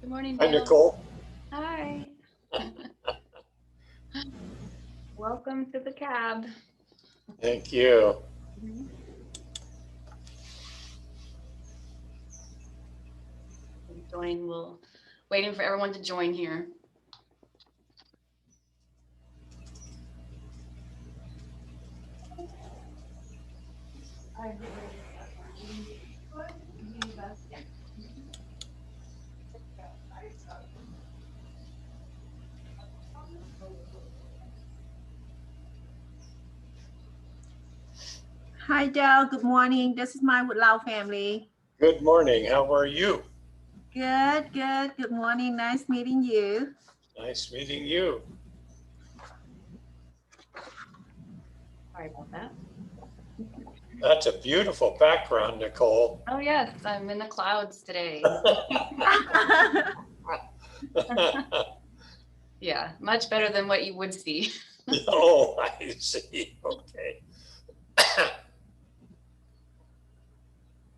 Good morning, Hi, Bill. Nicole. Hi. Welcome to the cab. Thank you. We're waiting for everyone to join here. Hi, Joe. Good morning. This is my Woodlow family. Good morning. How are you? Good, good. Good morning. Nice meeting you. Nice meeting you. Sorry about that. That's a beautiful background, Nicole. Oh yes, I'm in the clouds today. Yeah, much better than what you would see. Oh, I see. Okay.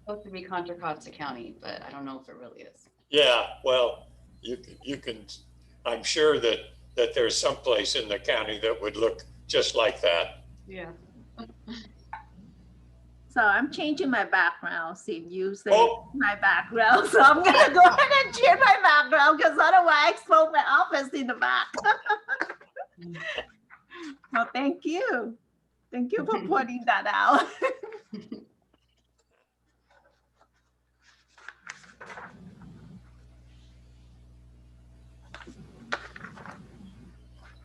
Supposed to be Contra Costa County, but I don't know if it really is. Yeah, well, you can. I'm sure that there's some place in the county that would look just like that. Yeah. So I'm changing my background. See, you say Oh, my background. So I'm going to go ahead and change my background because otherwise I expose my office in the back. Well, thank you. Thank you for pointing that out.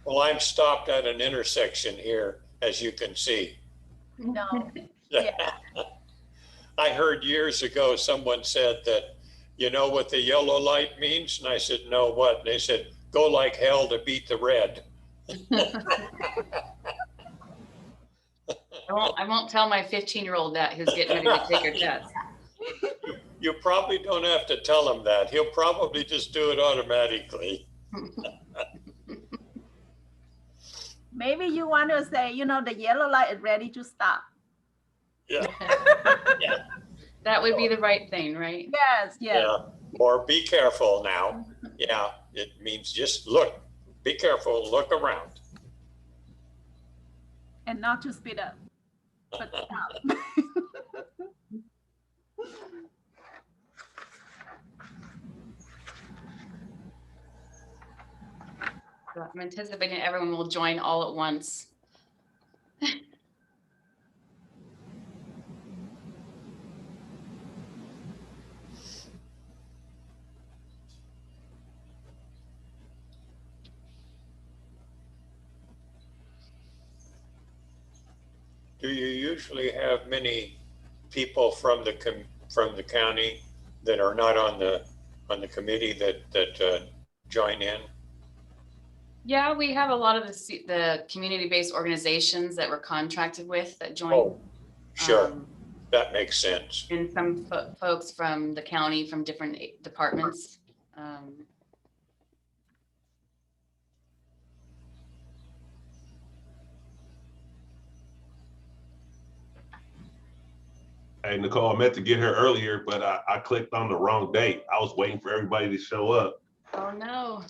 well, I'm stopped at an intersection here, as you can see. No. Yeah. I heard years ago someone said that, you know what the yellow light means? And I said, no, what? And they said, go like hell to beat the red. I won't tell my 15-year-old that who's getting ready to take her test. You probably don't have to tell him that. He'll probably just do it automatically. Maybe you want to say, you know, the yellow light is ready to stop. Yeah. Yeah. That would be the right thing, right? Yes, yes. Yeah. Or be careful now. Yeah. It means just look, be careful, look around. And not to speed up, but stop. So I'm anticipating everyone will join all at once. Do you usually have many people from the county that are not on the committee that join in? Yeah, we have a lot of the community-based organizations that we're contracted with that join. Oh, sure. That makes sense. And some folks from the county from different departments. Hey, Nicole, I meant to get here earlier, but I clicked on the wrong date. I was waiting for everybody to show up. Oh, no.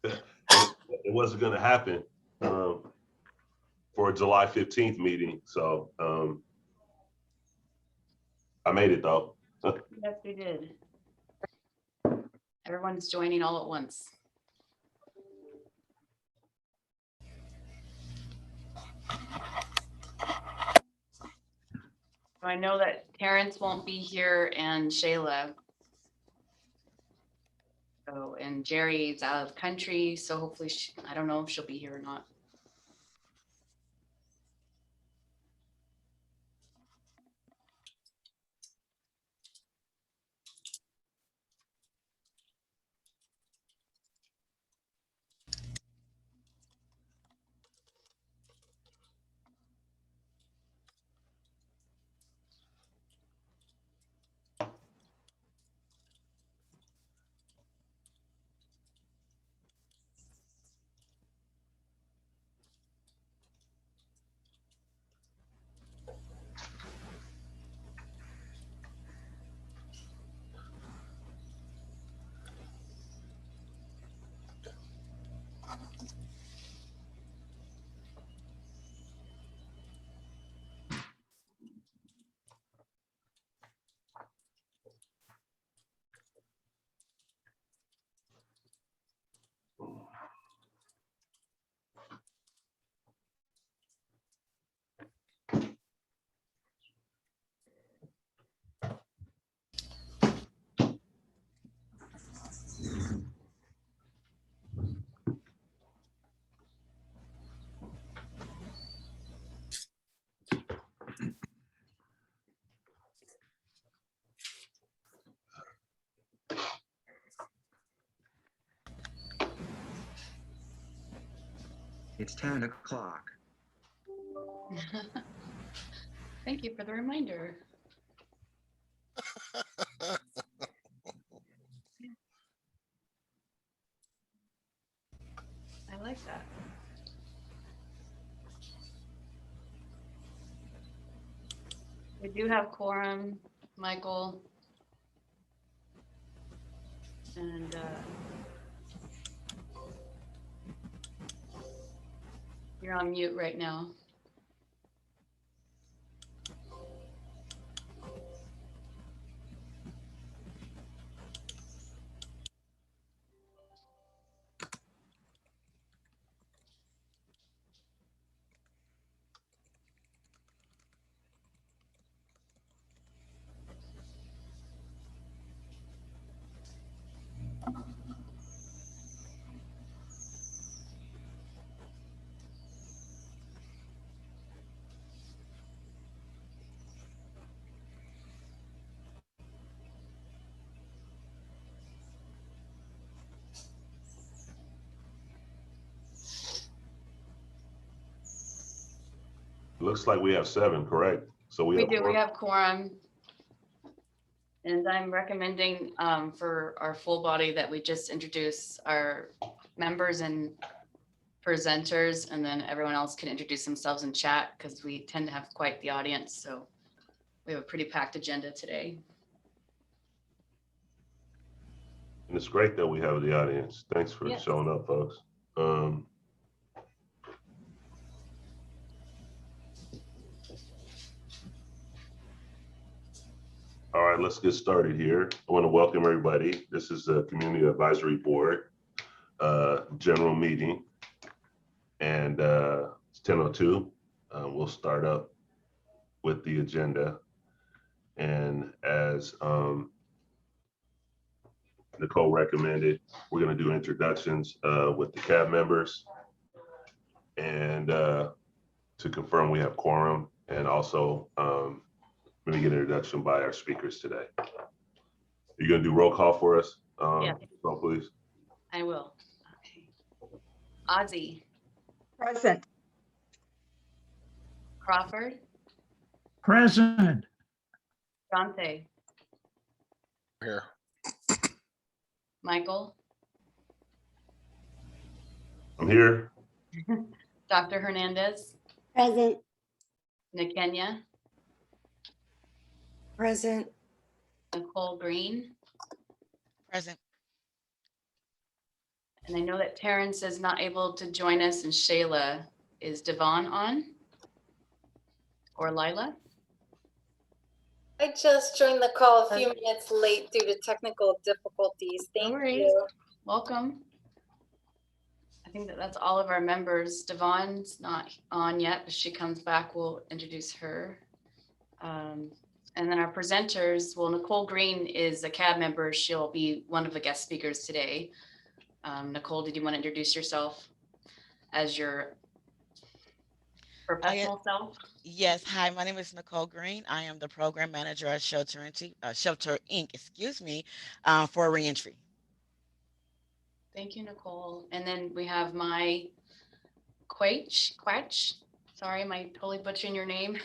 It wasn't going to happen for a July 15th meeting. So I made it, though. Yes, we did. Everyone's joining all at once. So I know that Terrence won't be here and Shayla. So, and Jerry's out of country, so hopefully, I don't know if she'll be here or not. It's 10 o'clock. Thank you for the reminder. I like that. We do have quorum, Michael. And you're on mute right now. Looks like we have 7, correct? So We have do, we four. have quorum. And I'm recommending for our full body that we just introduce our members and presenters, and then everyone else can introduce themselves in chat because we tend to have quite the audience. So we have a pretty packed agenda today. And it's great that we have the audience. Thanks for Yes. showing up, folks. All right, let's get started here. I want to welcome everybody. This is the Community Advisory Board general meeting, and it's 10:02. We'll start up with the agenda. And as Nicole recommended, we're going to do introductions with the CAB members, and to confirm we have quorum, and also let me get an introduction by our speakers today. You're going to do roll call for us? Yeah. So please. I will. Okay. Ozzy, Present. Crawford, Present. Dante, Here. Michael, I'm here. Dr. Hernandez, Present. Nakenya, Present. Nicole Green. Present. And I know that Terrence is not able to join us, and Shayla. Is Devon on? Or Lila? I just joined the call a few minutes late due to technical difficulties. No Thank worries. you. Welcome. I think that's all of our members. Devon's not on yet, but she comes back, we'll introduce her. And then our presenters, well, Nicole Green is a CAB member. She'll be one of the guest speakers today. Nicole, did you want to introduce yourself as your professional self? Yes. Hi, my name is Nicole Green. I am the program manager at Shelter Inc. Excuse me, for reentry. Thank you, Nicole. And then we have my Quach. Sorry, am I totally butchering your name?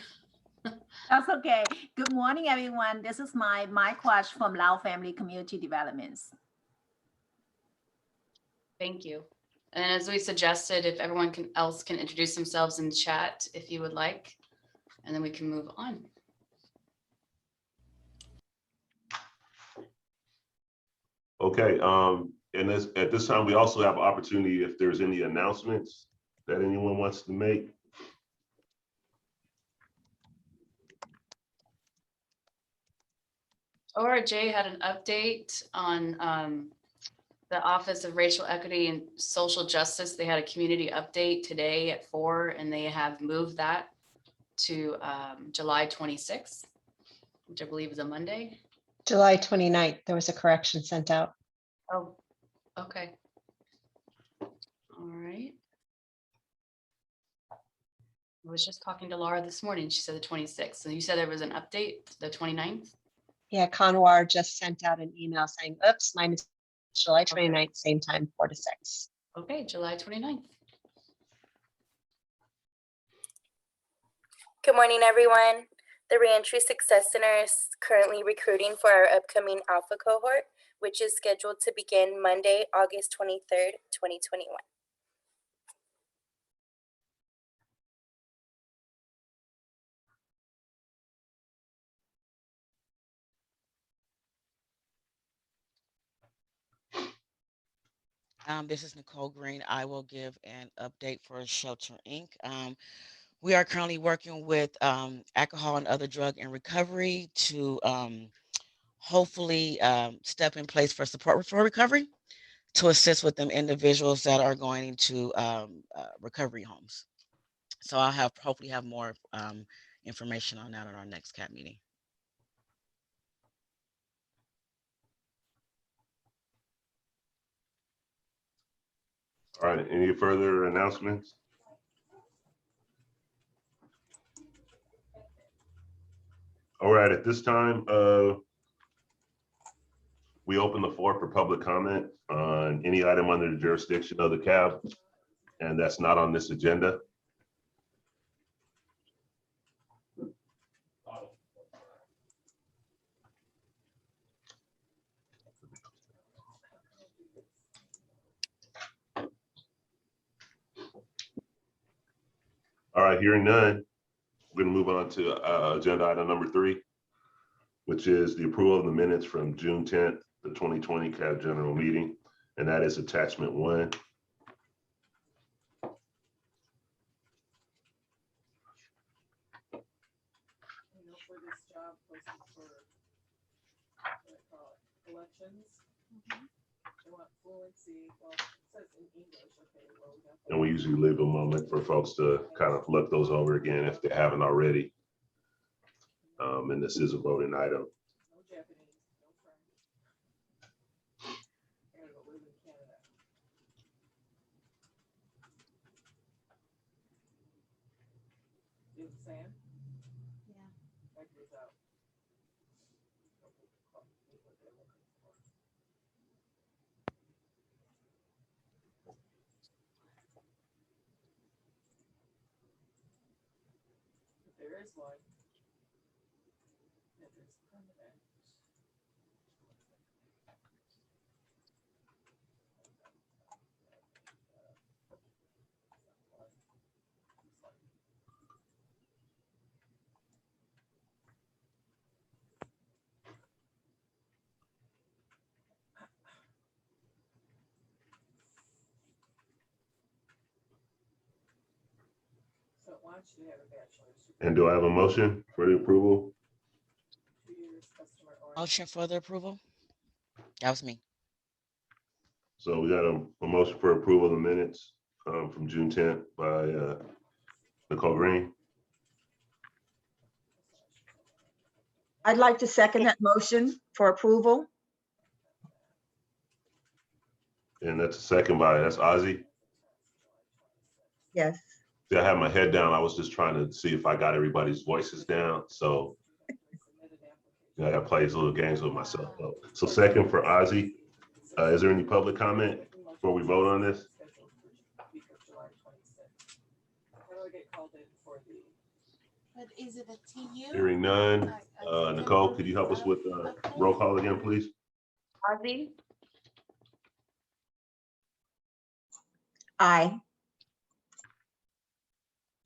That's okay. Good morning, everyone. This is my Quach from Lao Family Community Developments. Thank you. And as we suggested, if everyone else can introduce themselves in chat, if you would like, and then we can move on. Okay. And at this time, we also have opportunity if there's any announcements that anyone wants to make. ORJ had an update on the Office of Racial Equity and Social Justice. They had a community update today at 4, and they have moved that to July 26th, which I believe is a Monday. July 29th, there was a correction sent out. Oh, okay. All right. I was just talking to Laura this morning. She said the 26th. So you said there was an update, the 29th? Yeah, Conwar just sent out an email saying, oops, mine is July 29th, same time, 4 to 6. Okay, July 29th. Good morning, everyone. The Reentry Success Center is currently recruiting for our upcoming Alpha cohort, which is scheduled to begin Monday, August 23rd, 2021. This is Nicole Green. I will give an update for Shelter Inc. We are currently working with alcohol and other drug and recovery to hopefully step in place for support for recovery to assist with them individuals that are going into recovery homes. So I'll hopefully have more information on that at our next CAT meeting. All right, any further announcements? All right, at this time, we open the floor for public comment on any item under the jurisdiction of the CAB, and that's not on this agenda. All right, hearing none, we're gonna move on to agenda item number 3, which is the approval of the minutes from June 10th, the 2020 CAB general meeting, and that is attachment 1. For this job posted for elections. They want fluency. Well, it says in English. Okay, well, we got that. And we usually leave a moment for folks to kind of look those over again if they haven't already. And this is a voting item. No Japanese, no French. I gotta go live in Canada. You understand? Yeah. Factory's out. There is one. That is permanent. So why don't you have a bachelor's? And do I have a motion for the approval? 2 years customer oriented. Motion for the approval? That was me. So we got a motion for approval of the minutes from June 10th by Nicole Green. I'd like to second that motion for approval. And that's a second by, that's Ozzy. Yes. See, I had my head down. I was just trying to see if I got everybody's voices down. So I got to play these little games with myself. So second for Ozzy. Is there any public comment before we vote on this? But is it a TU? Hearing none. Nicole, could you help us with the roll call again, please? Ozzy, Aye.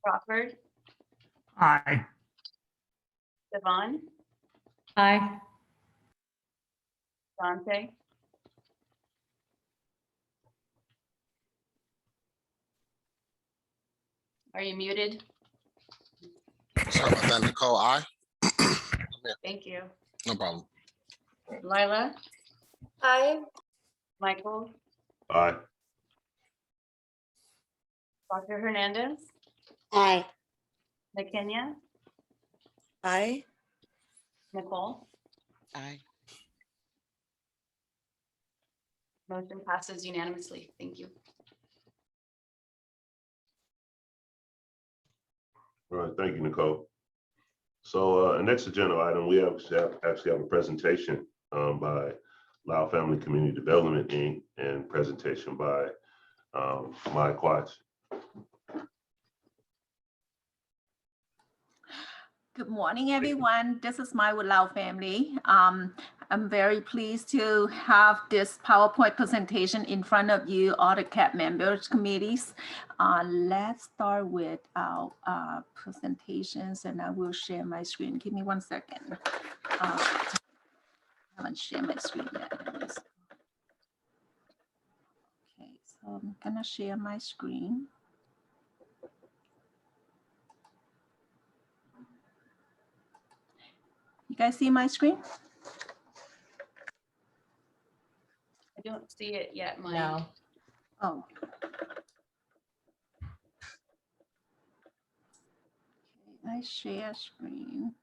Crawford, Aye. Devon, Aye. Dante, are you muted? Sorry about that, Nicole. Aye. Thank you. No problem. Lila, Aye. Michael, Aye. Dr. Hernandez, Aye. McKenya, Aye. Nicole, Aye. motion passes unanimously. Thank you. All right, thank you, Nicole. So next agenda item, we actually have a presentation by Lao Family Community Development, Inc. and presentation by Mike Watch. Good morning, everyone. This is my Woodlow family. I'm very pleased to have this PowerPoint presentation in front of you, all the CAP members committees. Let's start with our presentations, and I will share my screen. Give me 1 second. I haven't shared my screen yet. Okay, so I'm gonna share my screen. You guys see my screen? I don't see it yet, Mike. No. Oh. Okay, I share screen.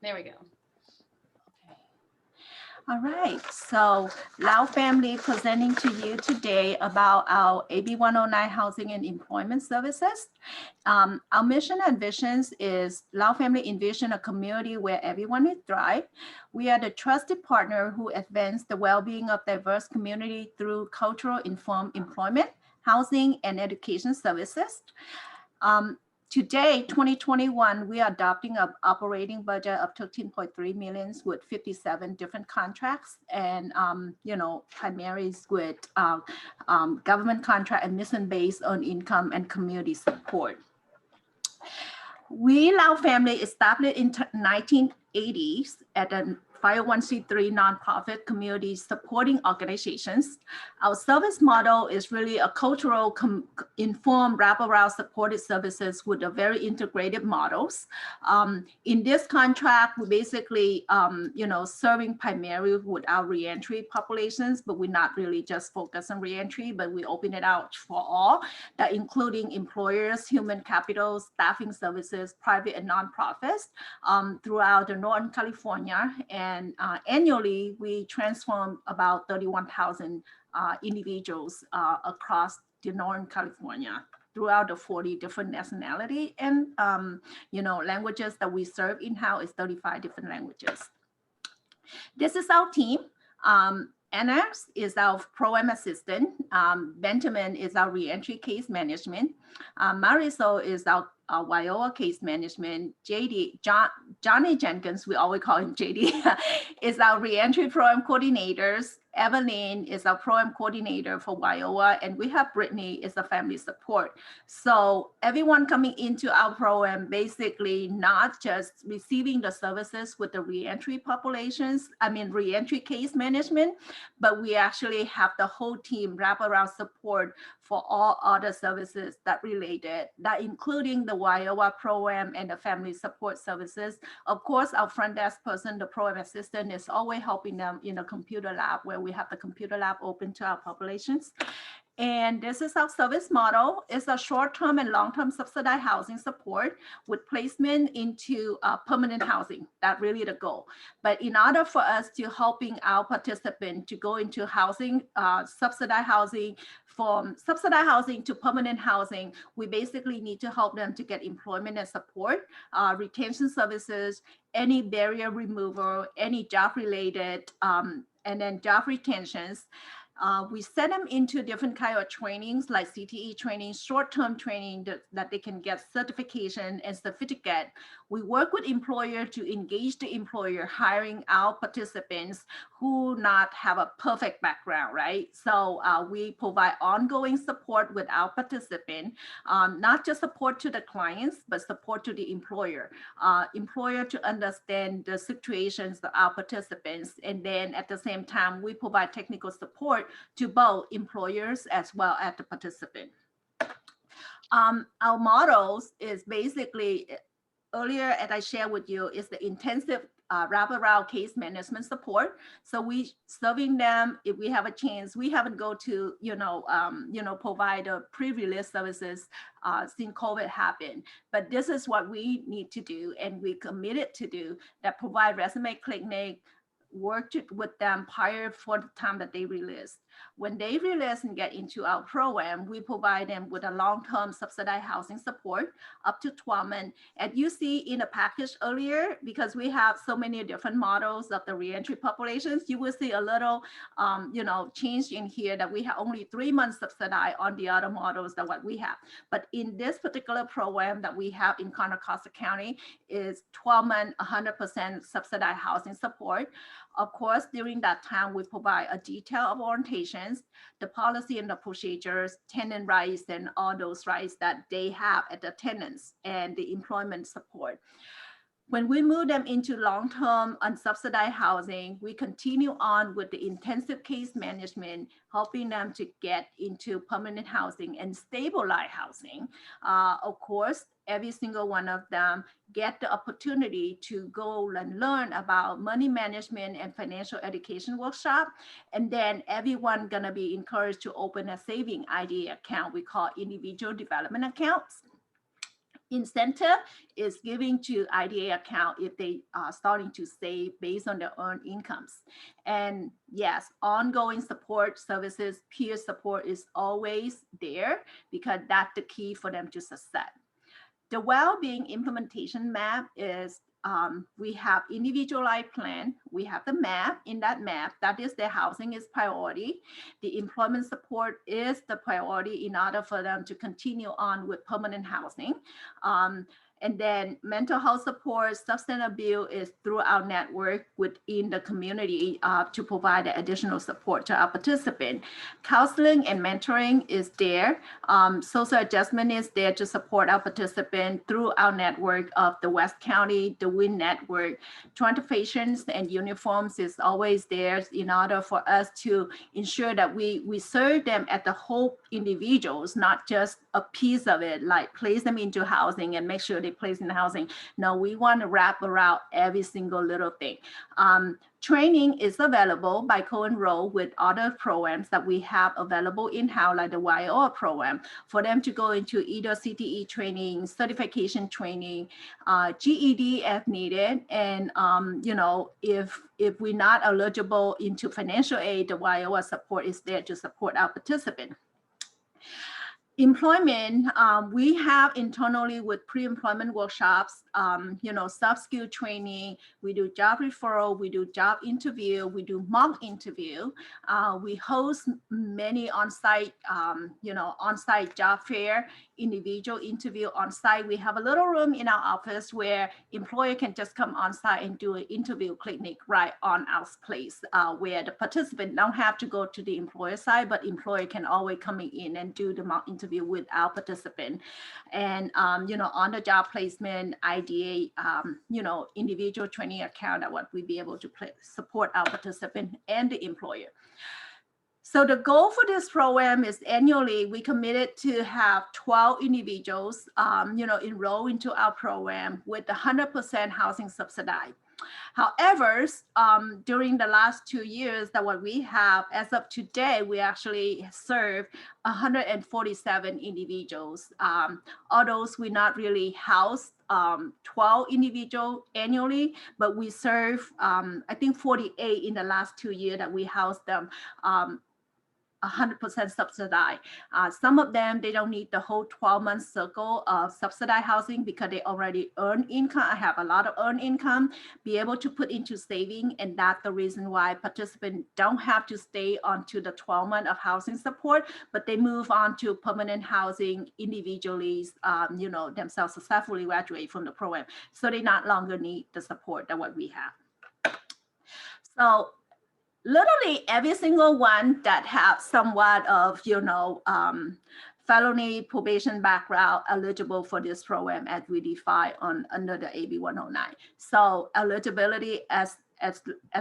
There we go. All right, so Lau family presenting to you today about our AB 109 housing and employment services. Our mission and visions is Lau family envision a community where everyone is thrive. We are the trusted partner who advance the well-being of diverse community through cultural informed employment, housing, and education services. Today, 2021, we are adopting an operating budget of 13.3 million with 57 different contracts and, primarily with government contract and mission based on income and community support. We Lau family established in 1980s at a 501c3 nonprofit community supporting organizations. Our service model is really a cultural informed wraparound supported services with a very integrated models. In this contract, we basically, serving primarily with our reentry populations, but we're not really just focused on reentry, but we open it out for all, that including employers, human capital, staffing services, private and nonprofits throughout the Northern California. And annually, we transform about 31,000 individuals across the Northern California throughout the 40 different nationality and languages that we serve in-house is 35 different languages. This is our team. Anna is our program assistant. Benjamin is our reentry case management. Marisol is our Waioa case management. Johnny Jenkins, we always call him JD, is our reentry program coordinators. Evelyn is our program coordinator for Waioa, and we have Brittany is the family support. So everyone coming into our program, basically not just receiving the services with the reentry populations, reentry case management, but we actually have the whole team wrap around support for all other services that related, that including the Waioa program and the family support services. Of course, our front desk person, the program assistant, is always helping them in the computer lab where we have the computer lab open to our populations. And this is our service model. It's a short-term and long-term subsidized housing support with placement into permanent housing. That's really the goal. But in order for us to helping our participant to go into housing, subsidized housing, from subsidized housing to permanent housing, we basically need to help them to get employment and support, retention services, any barrier removal, any job related, and then job retentions. We set them into different kind of trainings like CTE training, short-term training that they can get certification and certificate. We work with employer to engage the employer hiring our participants who not have a perfect background, right? So we provide ongoing support with our participant, not just support to the clients, but support to the employer. Employer to understand the situations of our participants. And then at the same time, we provide technical support to both employers as well as the participant. Our models is basically, earlier as I shared with you, is the intensive wraparound case management support. So we serving them if we have a chance. We haven't go to provide a pre-release services since COVID happened. But this is what we need to do, and we committed to do, that provide resume clinic, worked with them prior for the time that they release. When they release and get into our program, we provide them with a long-term subsidized housing support up to 12 months. And you see in the package earlier, because we have so many different models of the reentry populations, you will see a little, change in here that we have only 3 months subsidized on the other models than what we have. But in this particular program that we have in Contra Costa County is 12 month, 100% subsidized housing support. Of course, during that time, we provide a detail of orientations, the policy and the procedures, tenant rights, and all those rights that they have at the tenants, and the employment support. When we move them into long-term unsubsidized housing, we continue on with the intensive case management, helping them to get into permanent housing and stabilized housing. Of course, every single one of them get the opportunity to go and learn about money management and financial education workshop. And then everyone gonna be encouraged to open a saving IDA account we call individual development accounts. Incentive is giving to IDA account if they are starting to save based on their earned incomes. And yes, ongoing support services, peer support is always there because that's the key for them to success. The well-being implementation map is we have individualized plan. We have the map. In that map, that is their housing is priority. The employment support is the priority in order for them to continue on with permanent housing. And then mental health support, substance abuse is through our network within the community to provide additional support to our participant. Counseling and mentoring is there. Social adjustment is there to support our participant through our network of the West County, the WIN network. Transportations and uniforms is always there in order for us to ensure that we serve them at the whole individuals, not just a piece of it, like place them into housing and make sure they place in housing. No, we want to wrap around every single little thing. Training is available by co-enroll with other programs that we have available in-house, like the YO program, for them to go into either CTE training, certification training, GED if needed. And, if we're not eligible into financial aid, the YO support is there to support our participant. Employment, we have internally with pre-employment workshops, soft skill training, we do job referral, we do job interview, we do mock interview. We host many on-site, on-site job fair, individual interview on-site. We have a little room in our office where employer can just come on-site and do an interview clinic right on our place, where the participant don't have to go to the employer side, but employer can always come in and do the mock interview with our participant. And, on the job placement, IDA, individual training account that what we be able to support our participant and the employer. So the goal for this program is annually, we committed to have 12 individuals, enroll into our program with 100% housing subsidized. However, during the last 2 years that what we have, as of today, we actually serve 147 individuals. All those we not really house 12 individuals annually, but we serve, I think 48 in the last 2 years that we house them. 100% subsidized. Some of them, they don't need the whole 12-month cycle of subsidized housing because they already earn income. I have a lot of earned income, be able to put into saving. And that's the reason why participants don't have to stay onto the 12 months of housing support, but they move on to permanent housing individually, themselves successfully graduate from the program. So they not longer need the support that what we have. So literally every single one that have somewhat of, felony probation background eligible for this program as we define under the AB 109. So eligibility as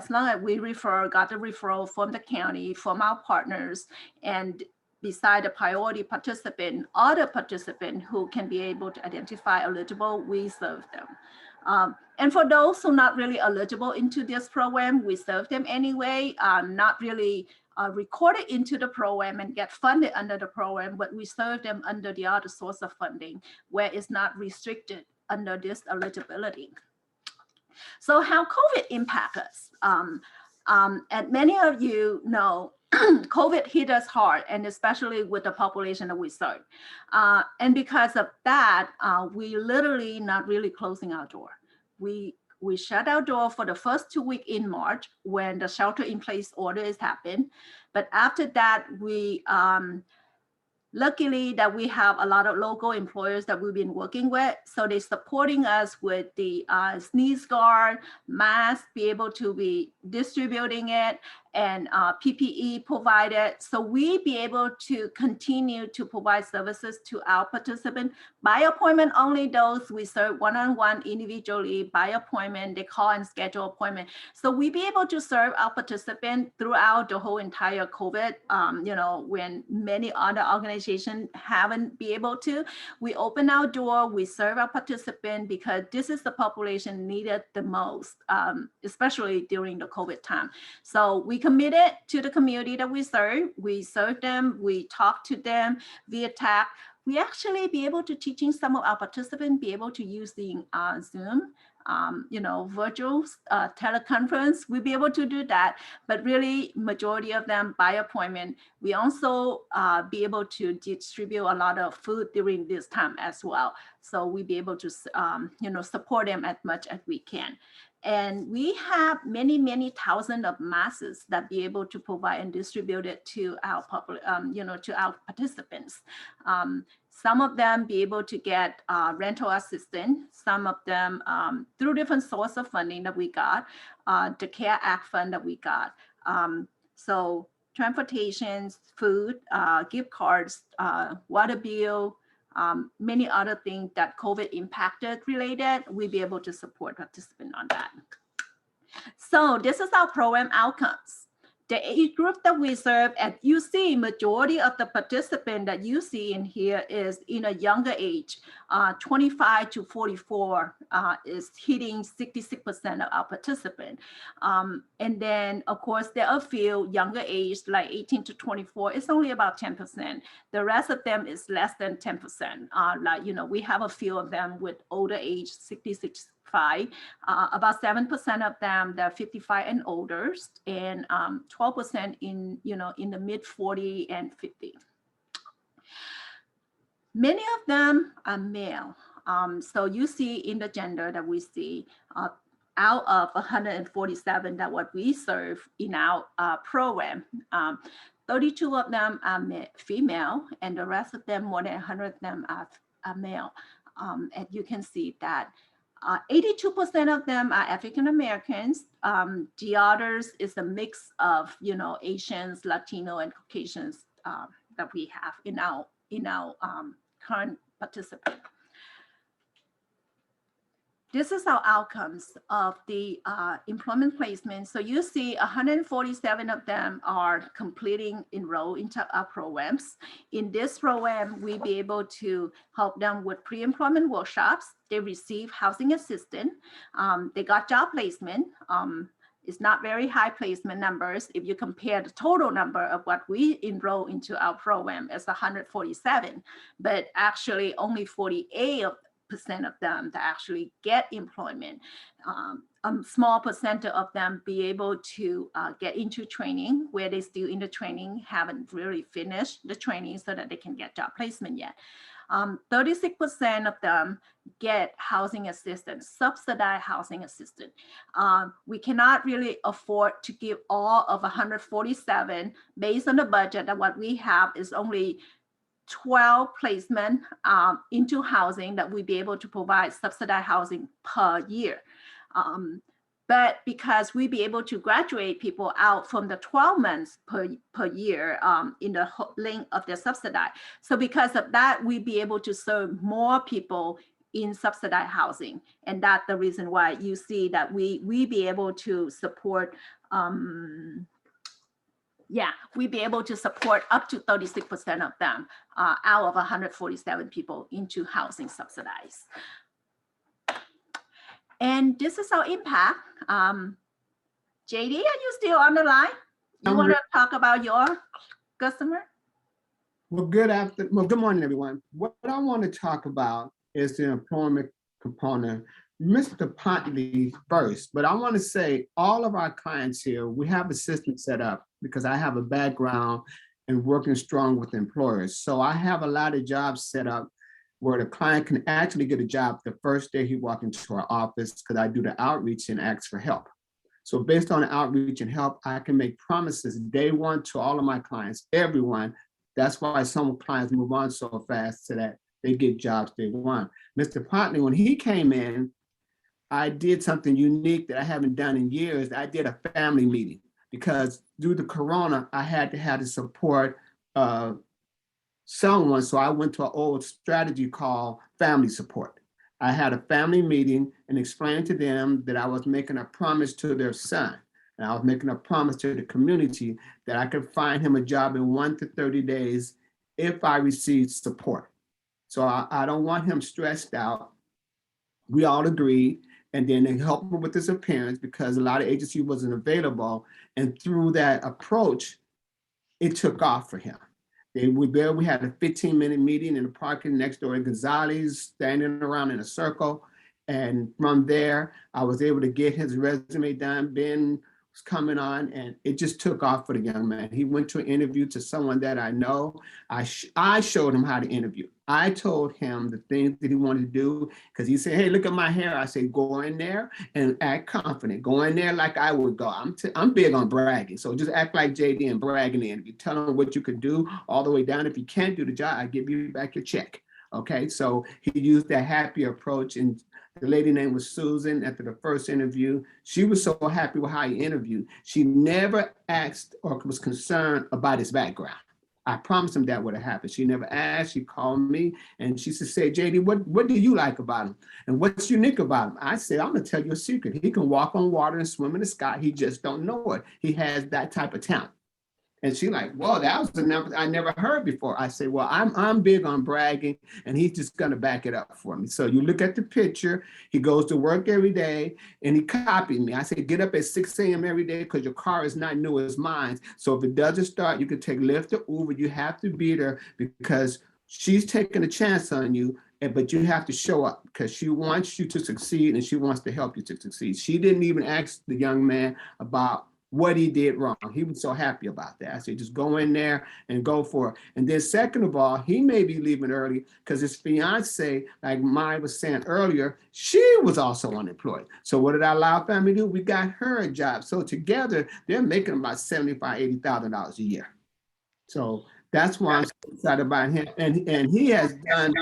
long as we got the referral from the county, from our partners, and beside the priority participant, other participant who can be able to identify eligible, we serve them. And for those who not really eligible into this program, we serve them anyway, not really recorded into the program and get funded under the program, but we serve them under the other source of funding where it's not restricted under this eligibility. So how COVID impact us? And many of you know, COVID hit us hard, and especially with the population that we serve. And because of that, we literally not really closing our door. We shut our door for the first 2 weeks in March when the shelter in place orders happened. But after that, we luckily that we have a lot of local employers that we've been working with. So they're supporting us with the sneeze guard, mask, be able to be distributing it, and PPE provided. So we be able to continue to provide services to our participants by appointment only. Those we serve one-on-one individually by appointment. They call and schedule appointment. So we be able to serve our participants throughout the whole entire COVID, when many other organizations haven't been able to. We open our door, we serve our participants because this is the population needed the most, especially during the COVID time. So we committed to the community that we serve them, we talk to them via tech. We actually be able to teaching some of our participants be able to use the Zoom, virtual teleconference. We'll be able to do that, but really majority of them by appointment. We also be able to distribute a lot of food during this time as well. So we be able to, support them as much as we can. And we have many, many thousands of masses that be able to provide and distribute it to our to our participants. Some of them be able to get rental assistance. Some of them through different sources of funding that we got, the CARE Act fund that we got. So transportation, food, gift cards, water bill, many other things that COVID impacted related, we be able to support participants on that. So this is our program outcomes. The age group that we serve at UC, majority of the participant that you see in here is in a younger age, 25 to 44 is hitting 66% of our participant. And then of course, there are a few younger age, like 18 to 24, it's only about 10%. The rest of them is less than 10%. We have a few of them with older age, 66, about 7% of them that are 55 and older, and 12% in the mid 40 and 50. Many of them are male. So you see in the gender that we see out of 147 that what we serve in our program, 32 of them are female, and the rest of them, more than 100 of them are male. And you can see that 82% of them are African Americans. The others is a mix of Asians, Latino, and Caucasians that we have in our current participant. This is our outcomes of the employment placement. So you see 147 of them are completing enroll into our programs. In this program, we be able to help them with pre-employment workshops. They receive housing assistance. They got job placement. It's not very high placement numbers. If you compare the total number of what we enroll into our program as 147, but actually only 48% of them that actually get employment. A small percent of them be able to get into training where they still in the training, haven't really finished the training so that they can get job placement yet. 36% of them get housing assistance, subsidized housing assistance. We cannot really afford to give all of 147 based on the budget that what we have is only 12 placement into housing that we be able to provide subsidized housing per year. But because we be able to graduate people out from the 12 months per year in the length of their subsidized. So because of that, we be able to serve more people in subsidized housing. And that's the reason why you see that we be able to support we be able to support up to 36% of them out of 147 people into housing subsidized. And this is our impact. JD, are you still on the line? You want to talk about your customer? Well, good morning, everyone. What I want to talk about is the employment component Mr. Pontley first, but I want to say all of our clients here, we have a system set up because I have a background in working strong with employers. So I have a lot of jobs set up where the client can actually get a job the first day he walks into our office because I do the outreach and ask for help. So based on the outreach and help, I can make promises day one to all of my clients, everyone. That's why some clients move on so fast so that they get jobs they want. Mr. Pontley, when he came in, I did something unique that I haven't done in years. I did a family meeting because due to Corona, I had to have the support of someone. So I went to an old strategy called family support. I had a family meeting and explained to them that I was making a promise to their son. And I was making a promise to the community that I could find him a job in 1 to 30 days if I received support. So I don't want him stressed out. We all agreed. And then they helped him with his appearance because a lot of agency wasn't available. And through that approach, it took off for him. We had a 15-minute meeting in the parking next door at Gonzalez, standing around in a circle. And from there, I was able to get his resume done. Ben was coming on, and it just took off for the young man. He went to an interview to someone that I know. I showed him how to interview. I told him the things that he wanted to do because he said, hey, look at my hair. I said, go in there and act confident. Go in there like I would go. I'm big on bragging. So just act like JD and brag in the interview. Tell him what you could do all the way down. If you can't do the job, I give you back your check. Okay, so he used that happy approach, and the lady name was Susan. After the first interview, she was so happy with how he interviewed. She never asked or was concerned about his background. I promised him that would have happened. She never asked. She called me and she said, say, JD, what do you like about him? And what's unique about him? I said, I'm gonna tell you a secret. He can walk on water and swim in the sky. He just don't know it. He has that type of talent. And she like, whoa, that was a number I never heard before. I say, well, I'm big on bragging, and he's just gonna back it up for me. So you look at the picture, he goes to work every day, and he copied me. I say, get up at 6 a.m. every day because your car is not new as mine. So if it doesn't start, you can take Lyft or Uber. You have to beat her because she's taking a chance on you, but you have to show up because she wants you to succeed and she wants to help you to succeed. She didn't even ask the young man about what he did wrong. He was so happy about that. I said, just go in there and go for it. And then second of all, he may be leaving early because his fiance, like Mai was saying earlier, she was also unemployed. So what did our Loud family do? We got her a job. So together, they're making about $75,000, $80,000 a year. So that's why I'm so excited about him. And he has done,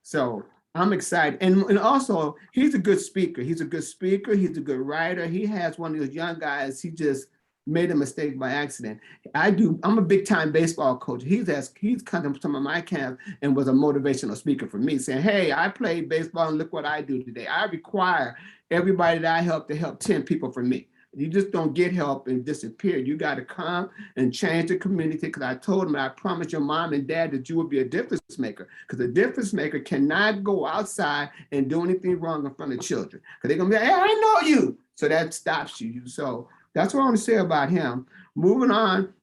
so I'm excited. And also, he's a good speaker. He's a good speaker. He's a good writer. He has one of those young guys. He just made a mistake by accident. I'm a big time baseball coach. He's come to some of my camp and was a motivational speaker for me, saying, hey, I played baseball and look what I do today. I require everybody that I help to help 10 people for me. You just don't get help and disappear. You got to come and change the community because I told them, I promised your mom and dad that you would be a difference maker because a difference maker cannot go outside and do anything wrong in front of children because they're going to be like, hey, I know you. So that stops you. So that's what I want to say about him. Moving on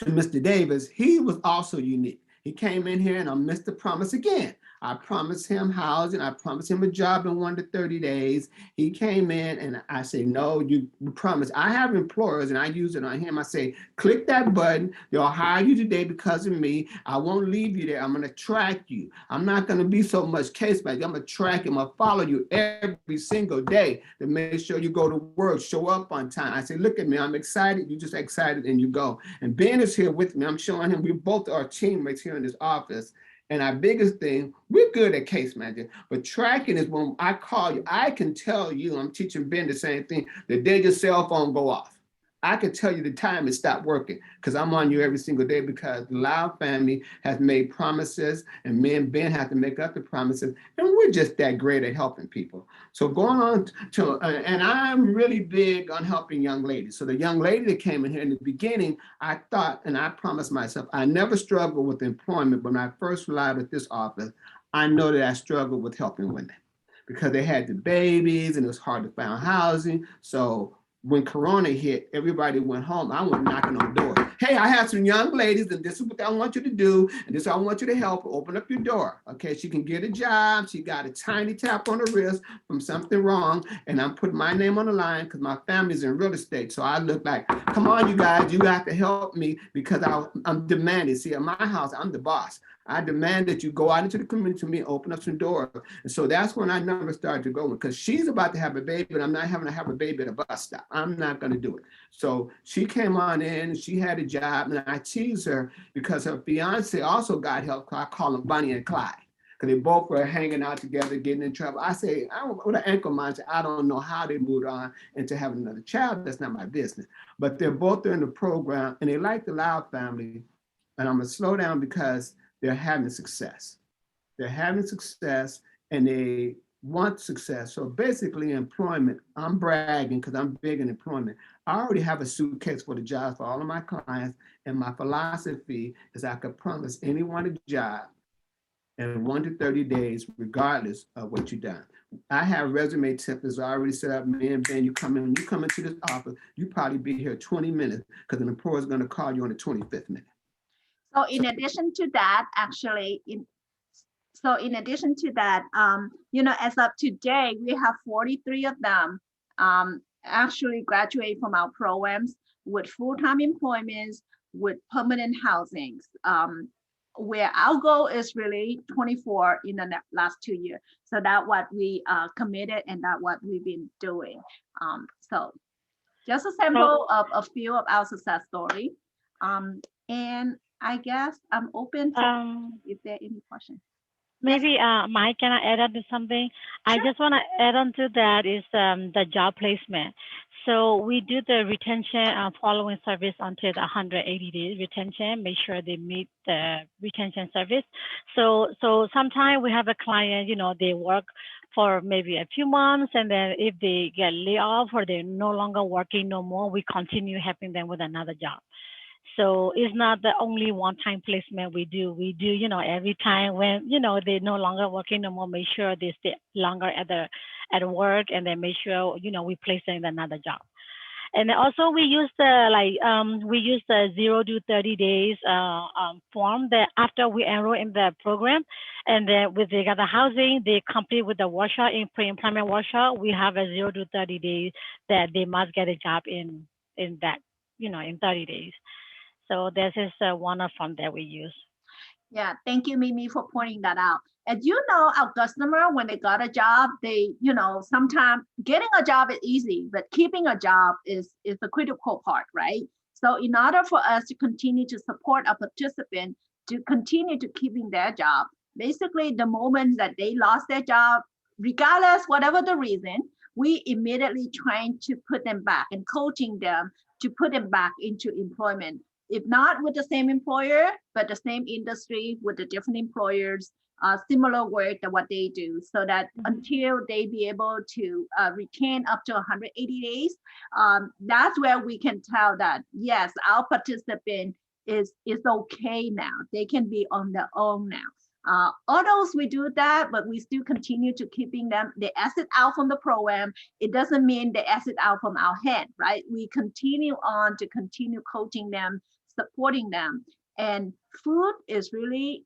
to Mr. Davis, he was also unique. He came in here and I missed the promise again. I promised him housing. I promised him a job in 1 to 30 days. He came in and I say, no, you promised. I have employers and I use it on him. I say, click that button. They'll hire you today because of me. I won't leave you there. I'm going to track you. I'm not going to be so much case manager. I'm going to track you. I'm going to follow you every single day to make sure you go to work, show up on time. I say, look at me. I'm excited. You just excited and you go. And Ben is here with me. I'm showing him. We both are teammates here in this office. And our biggest thing, we're good at case management, but tracking is when I call you, I can tell you, I'm teaching Ben the same thing, the day your cell phone go off. I can tell you the time it stopped working because I'm on you every single day because the Loud family has made promises and me and Ben have to make up the promises. And we're just that great at helping people. So going on to, and I'm really big on helping young ladies. So the young lady that came in here in the beginning, I thought, and I promised myself, I never struggled with employment, but when I first arrived at this office, I know that I struggled with helping women because they had the babies and it was hard to find housing. So when Corona hit, everybody went home. I went knocking on doors. hey, I have some young ladies and this is what I want you to do. And this I want you to help open up your door. Okay, she can get a job. She got a tiny tap on her wrist from something wrong. And I'm putting my name on the line because my family's in real estate. So I look like, come on, you guys, you have to help me because I'm demanding. See, at my house, I'm the boss. I demand that you go out into the community to me, open up some doors. And so that's when I never started to go because she's about to have a baby and I'm not having to have a baby at a bus stop. I'm not going to do it. So she came on in, she had a job and I teased her because her fiance also got help. I call them Bonnie and Clyde because they both were hanging out together, getting in trouble. I say, with an ankle monitor, I don't know how they moved on into having another child. That's not my business. But they're both in the program and they like the Loud family. And I'm going to slow down because they're having success. They're having success and they want success. So basically employment, I'm bragging because I'm big in employment. I already have a suitcase for the jobs for all of my clients. And my philosophy is I could promise anyone a job in 1 to 30 days, regardless of what you've done. I have resume templates already set up. Me and Ben, you come into this office, you probably be here 20 minutes because an employer is going to call you on the 25th minute. So in addition to that, actually, in addition to that, as of today, we have 43 of them actually graduate from our programs with full-time employments, with permanent housings, where our goal is really 24 in the last 2 years. So that's what we committed and that's what we've been doing. So just a sample of a few of our success story. And I guess I'm open to if there are any questions. Maybe Mike, can I add on to something? I just want to add on to that is the job placement. So we do the retention following service until the 180 days retention, make sure they meet the retention service. So sometimes we have a client, they work for maybe a few months and then if they get laid off or they're no longer working no more, we continue helping them with another job. So it's not the only one-time placement we do. We do, every time when, they're no longer working no more, make sure they stay longer at work and then make sure, we place them in another job. And then also we use the 0 to 30 days form that after we enroll in the program, and then with the other housing, they complete with the workshop in pre-employment workshop. We have a 0 to 30 days that they must get a job in that, in 30 days. So this is one of them that we use. Yeah, thank you, Mimi, for pointing that out. As you know, our customer, when they got a job, they, sometimes getting a job is easy, but keeping a job is the critical part, right? So in order for us to continue to support a participant to continue to keeping their job, basically the moment that they lost their job, regardless, whatever the reason, we immediately trying to put them back and coaching them to put them back into employment. If not with the same employer, but the same industry with the different employers, similar work than what they do, so that until they be able to retain up to 180 days, that's where we can tell that, yes, our participant is okay now. They can be on their own now. Others, we do that, but we still continue to keeping them, they exit out from the program. It doesn't mean they exit out from our hand, right? We continue on to continue coaching them, supporting them. And food is really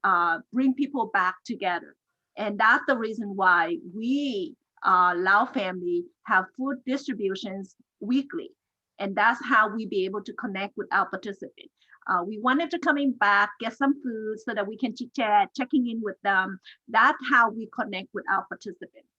bring people back together. And that's the reason why we, Lao family, have food distributions weekly. And that's how we be able to connect with our participants. We wanted to coming back, get some food so that we can chit chat, checking in with them. That's how we connect with our participants.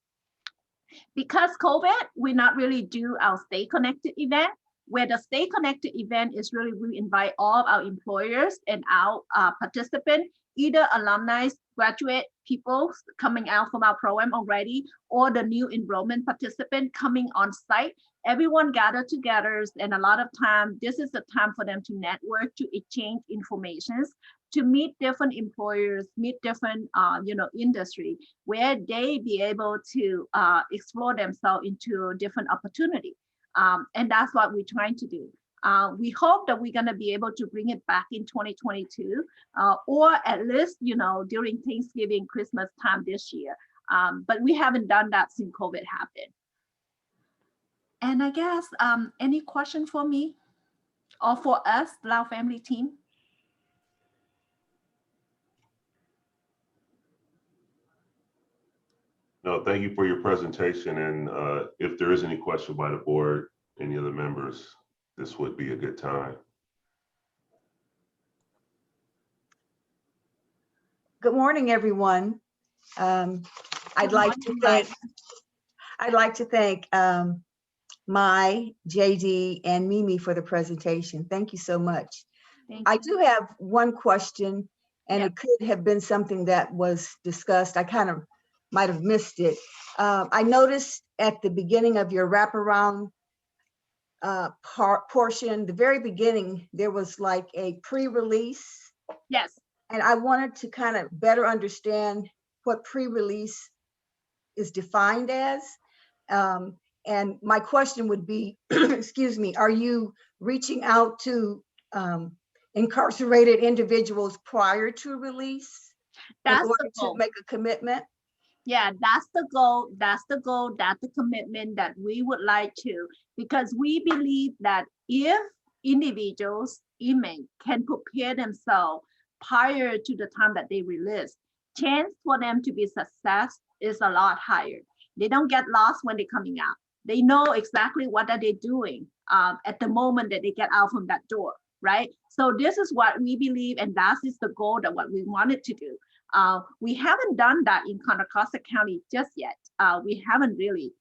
Because COVID, we not really do our Stay Connected event, where the Stay Connected event is really, we invite all of our employers and our participants, either alumni, graduate people coming out from our program already, or the new enrollment participant coming on site. Everyone gathered together, and a lot of time, this is the time for them to network, to exchange informations, to meet different employers, meet different industry, where they be able to explore themselves into different opportunity. And that's what we're trying to do. We hope that we're going to be able to bring it back in 2022, or at least, during Thanksgiving, Christmas time this year. But we haven't done that since COVID happened. And I guess, any question for me? or for us, Lao family team? No, thank you for your presentation. And if there is any question by the board, any other members, this would be a good time. Good morning, everyone. I'd like to thank Mai, JD, and Mimi for the presentation. Thank you so much. I do have one question, and it could have been something that was discussed. I kind of might have missed it. I noticed at the beginning of your wraparound portion, the very beginning, there was like a pre-release. Yes. And I wanted to kind of better understand what pre-release is defined as. And my question would be, excuse me, are you reaching out to incarcerated individuals prior to release in order to make a commitment? Yeah, that's the goal. That's the goal. That's the commitment that we would like to, because we believe that if individuals, inmates, can prepare themselves prior to the time that they release, chance for them to be success is a lot higher. They don't get lost when they're coming out. They know exactly what are they doing at the moment that they get out from that door, right? So this is what we believe, and that is the goal that what we wanted to do. We haven't done that in Contra Costa County just yet. We haven't really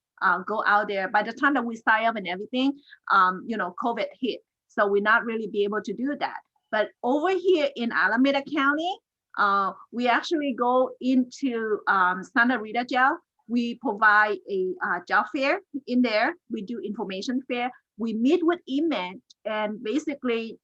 go out there. By the time that we sign up and everything, COVID hit. So we're not really be able to do that. But over here in Alameda County, we actually go into Santa Rita Jail. We provide a job fair in there. We do information fair. We meet with inmates and basically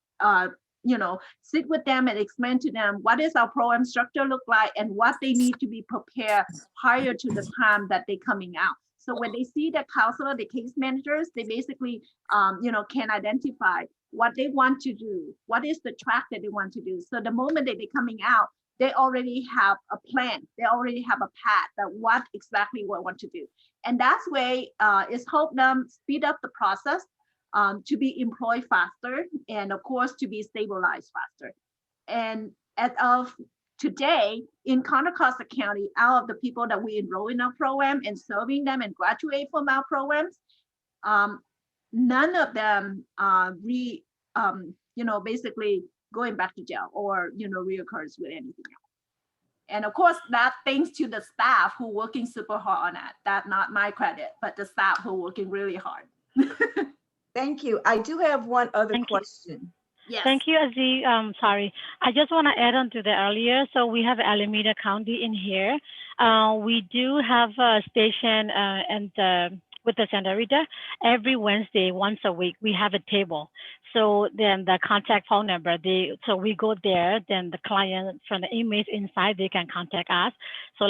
sit with them and explain to them what is our program structure look like and what they need to be prepared prior to the time that they're coming out. So when they see the counselor, the case managers, they basically, can identify what they want to do, what is the track that they want to do. So the moment that they're coming out, they already have a plan. They already have a path that what exactly what want to do. And that's way is help them speed up the process to be employed faster and of course to be stabilized faster. And as of today in Contra Costa County, out of the people that we enroll in our program and serving them and graduate from our programs, none of them basically going back to jail or reoccurs with anything else. And of course, that thanks to the staff who working super hard on that. That's not my credit, but the staff who working really hard. Thank you. I do have one other question. Yes. Thank you, Aziz. Sorry, I just want to add on to the earlier. So we have Alameda County in here. We do have a station with the Santa Rita. Every Wednesday, once a week, we have a table. So then the contact phone number, so we go there, then the client from the inmates inside, they can contact us. So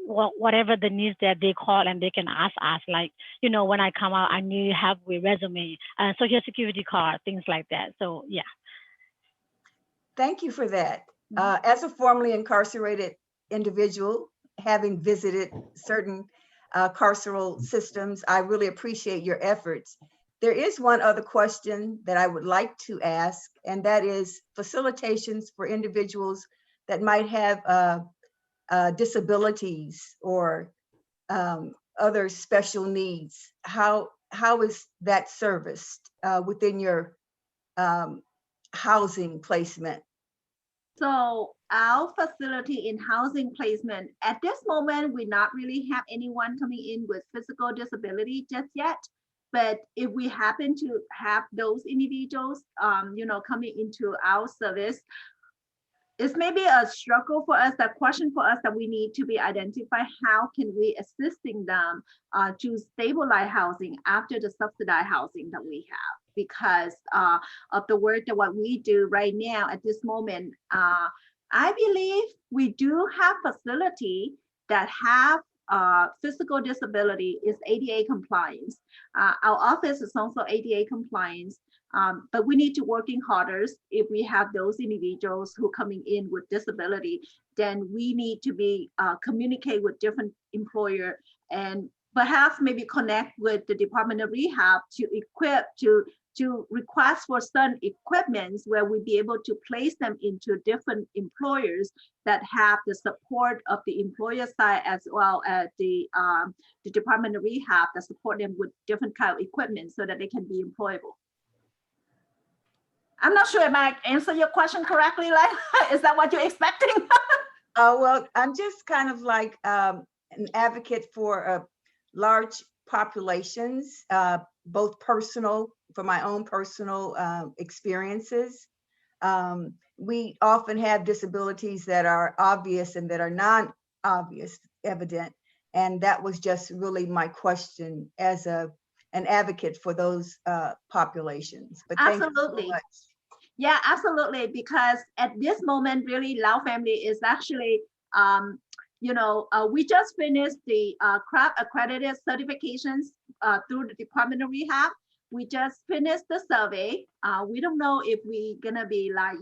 whatever the needs that they call and they can ask us, when I come out, I need help with resume, social security card, things like that. So yeah. Thank you for that. As a formerly incarcerated individual, having visited certain carceral systems, I really appreciate your efforts. There is one other question that I would like to ask, and that is facilitations for individuals that might have disabilities or other special needs. How is that serviced within your housing placement? So our facility in housing placement, at this moment, we not really have anyone coming in with physical disability just yet. But if we happen to have those individuals, coming into our service, it's maybe a struggle for us, that question for us that we need to be identified. How can we assisting them to stabilize housing after the subsidized housing that we have? Because of the work that what we do right now at this moment, I believe we do have facility that have physical disability is ADA compliance. Our office is also ADA compliance. But we need to working harder. If we have those individuals who coming in with disability, then we need to be communicate with different employer and perhaps maybe connect with the Department of Rehab to equip to to request for certain equipments where we'd be able to place them into different employers that have the support of the employer side as well as the Department of Rehab that support them with different kind of equipment so that they can be employable. I'm not sure if I answered your question correctly, Laila. Is that what you're expecting? Well, I'm just kind of like an advocate for large populations, both personal, for my own personal experiences. We often have disabilities that are obvious and that are non-obvious, evident. And that was just really my question as an advocate for those populations. But thank you so Absolutely. much. Yeah, absolutely. Because at this moment, really, Lao Family is actually, we just finished the CRAP accredited certifications through the Department of Rehab. We just finished the survey. We don't know if we're gonna be like,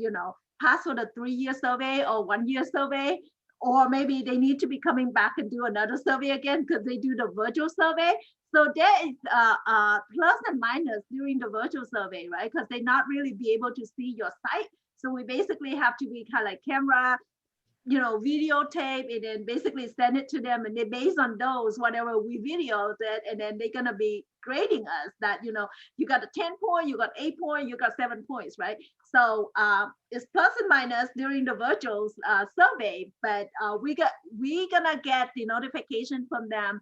pass for the 3-year survey or 1-year survey, or maybe they need to be coming back and do another survey again because they do the virtual survey. So there is plus and minus during the virtual survey, right? Because they not really be able to see your site. So we basically have to be kind of like camera, videotape, and then basically send it to them. And they based on those, whatever we videoed it, and then they're gonna be grading us that, you got a 10 point, you got 8 point, you got 7 points, right? So it's plus and minus during the virtual survey, but we're gonna get the notification from them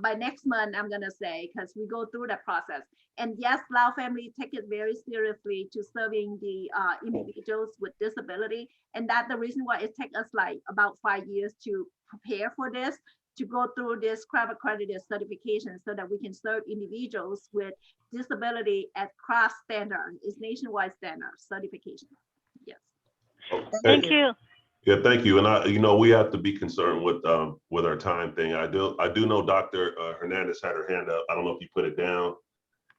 by next month, I'm gonna say, because we go through that process. And yes, Lao Family take it very seriously to serving the individuals with disability. And that's the reason why it takes us like about 5 years to prepare for this, to go through this CRAB accredited certification so that we can serve individuals with disability at CRAB standard. It's nationwide standard certification. Yes. Thank you. Yeah, thank you. And we have to be concerned with our time thing. I do know Dr. Hernandez had her hand up. I don't know if you put it down.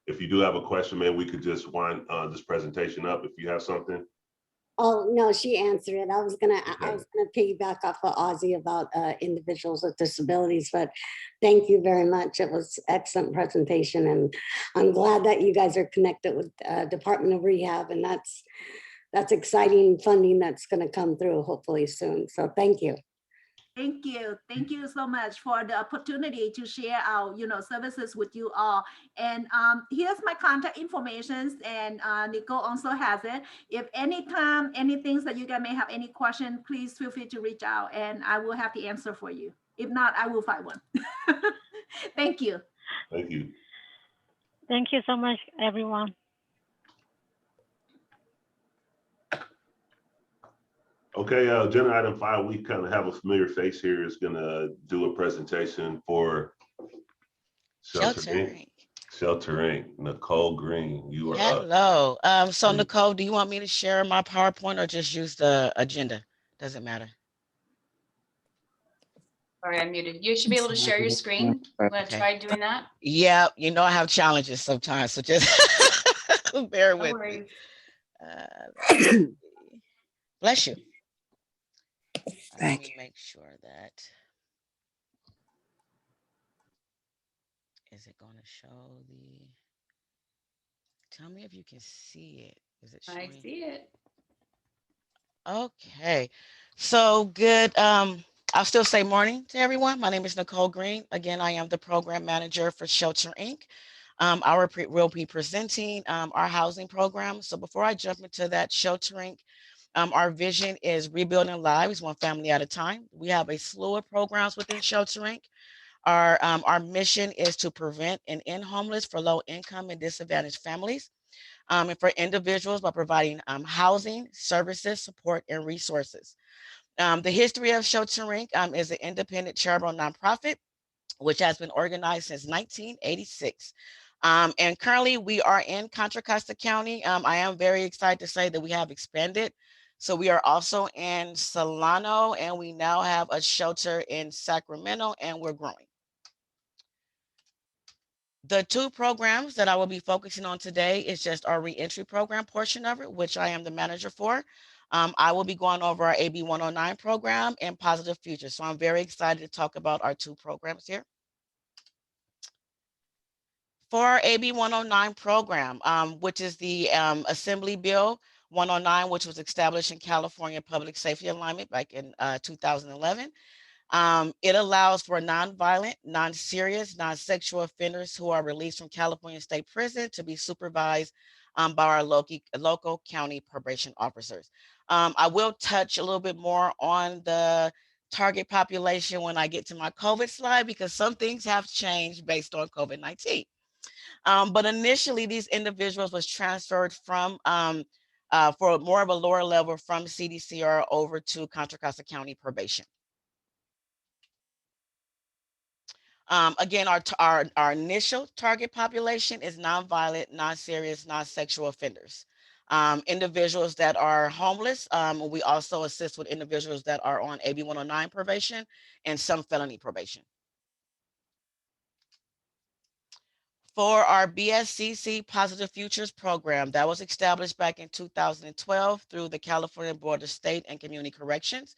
If you do have a question, man, we could just wind this presentation up if you have something. Oh, no, she answered it. I was gonna piggyback off of Ozzy about individuals with disabilities, but thank you very much. It was excellent presentation, and I'm glad that you guys are connected with Department of Rehab, and that's exciting funding that's gonna come through hopefully soon. So thank you. Thank you. Thank you so much for the opportunity to share our, services with you all. And here's my contact information, and Nicole also has it. If anytime, any things that you guys may have any question, please feel free to reach out and I will have the answer for you. If not, I will find one. Thank you. Thank you. Thank you so much, everyone. Okay, agenda item 5, we kind of have a familiar face here, is gonna do a presentation for Shelter Inc. Shelter Inc. Nicole Green, you are up. Hello. So Nicole, do you want me to share my PowerPoint or just use the agenda? Doesn't matter. Sorry, I'm muted. You should be able to share your screen. You want to try doing that? Yeah, I have challenges sometimes, so just bear with me. Bless you. Let me make sure that. Is it going to show the? Tell me if you can see it. Is it showing? I see it. Okay, so good. I'll still say morning to everyone. My name is Nicole Green. Again, I am the program manager for Shelter Inc. We'll be presenting our housing program. So before I jump into that, Shelter Inc., our vision is rebuilding lives one family at a time. We have a slew of programs within Shelter Inc. Our mission is to prevent and end homeless for low income and disadvantaged families, and for individuals by providing housing, services, support, and resources. The history of Shelter Inc. Is an independent charitable nonprofit, which has been organized since 1986. And currently we are in Contra Costa County. I am very excited to say that we have expanded. So we are also in Solano, and we now have a shelter in Sacramento, and we're growing. The 2 programs that I will be focusing on today is just our reentry program portion of it, which I am the manager for. I will be going over our AB 109 program and Positive Future. So I'm very excited to talk about our 2 programs here. For our AB 109 program, which is the Assembly Bill 109, which was established in California Public Safety Alignment back in 2011. It allows for nonviolent, non-serious, non-sexual offenders who are released from California State Prison to be supervised by our local county probation officers. I will touch a little bit more on the target population when I get to my COVID slide, because some things have changed based on COVID-19. But initially, these individuals was transferred from for more of a lower level from CDCR over to Contra Costa County probation. Again, our initial target population is nonviolent, non-serious, non-sexual offenders. Individuals that are homeless. We also assist with individuals that are on AB 109 probation and some felony probation. For our BSCC Positive Futures program that was established back in 2012 through the California Board of State and Community Corrections.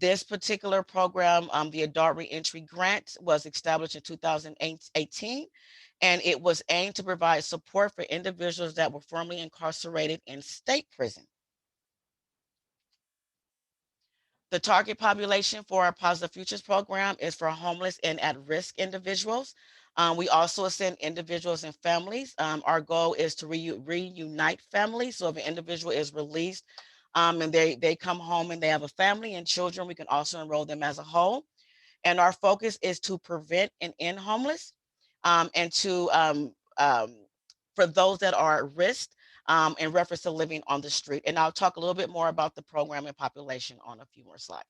This particular program, the Adult Reentry Grant, was established in 2018, and it was aimed to provide support for individuals that were formerly incarcerated in state prison. The target population for our Positive Futures program is for homeless and at-risk individuals. We also send individuals and families. Our goal is to reunite families. So if an individual is released and they come home and they have a family and children, we can also enroll them as a whole. And our focus is to prevent and end homeless and to, for those that are at risk in reference to living on the street. And I'll talk a little bit more about the program and population on a few more slides.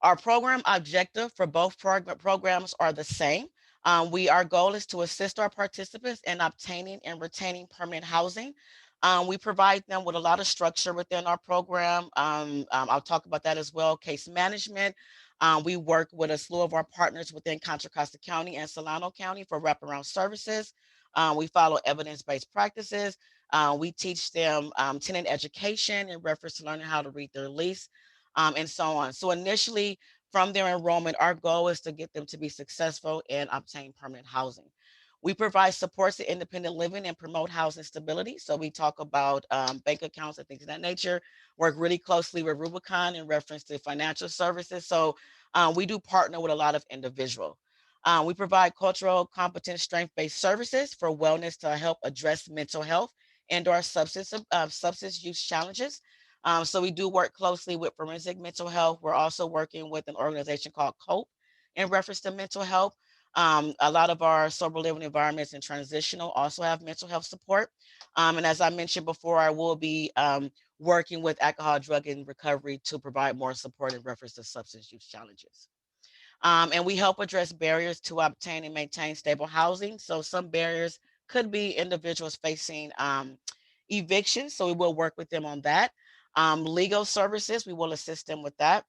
Our program objective for both programs are the same. Our goal is to assist our participants in obtaining and retaining permanent housing. We provide them with a lot of structure within our program. I'll talk about that as well. Case management. We work with a slew of our partners within Contra Costa County and Solano County for wraparound services. We follow evidence-based practices. We teach them tenant education in reference to learning how to read their lease and so on. So initially, from their enrollment, our goal is to get them to be successful and obtain permanent housing. We provide supports to independent living and promote housing stability. So we talk about bank accounts and things of that nature, work really closely with Rubicon in reference to financial services. So we do partner with a lot of individuals. We provide cultural competence strength-based services for wellness to help address mental health and or substance use challenges. So we do work closely with forensic mental health. We're also working with an organization called COPE in reference to mental health. A lot of our sober living environments and transitional also have mental health support. And as I mentioned before, I will be working with alcohol, drug, and recovery to provide more support in reference to substance use challenges. And we help address barriers to obtain and maintain stable housing. So some barriers could be individuals facing eviction. So we will work with them on that. Legal services, we will assist them with that.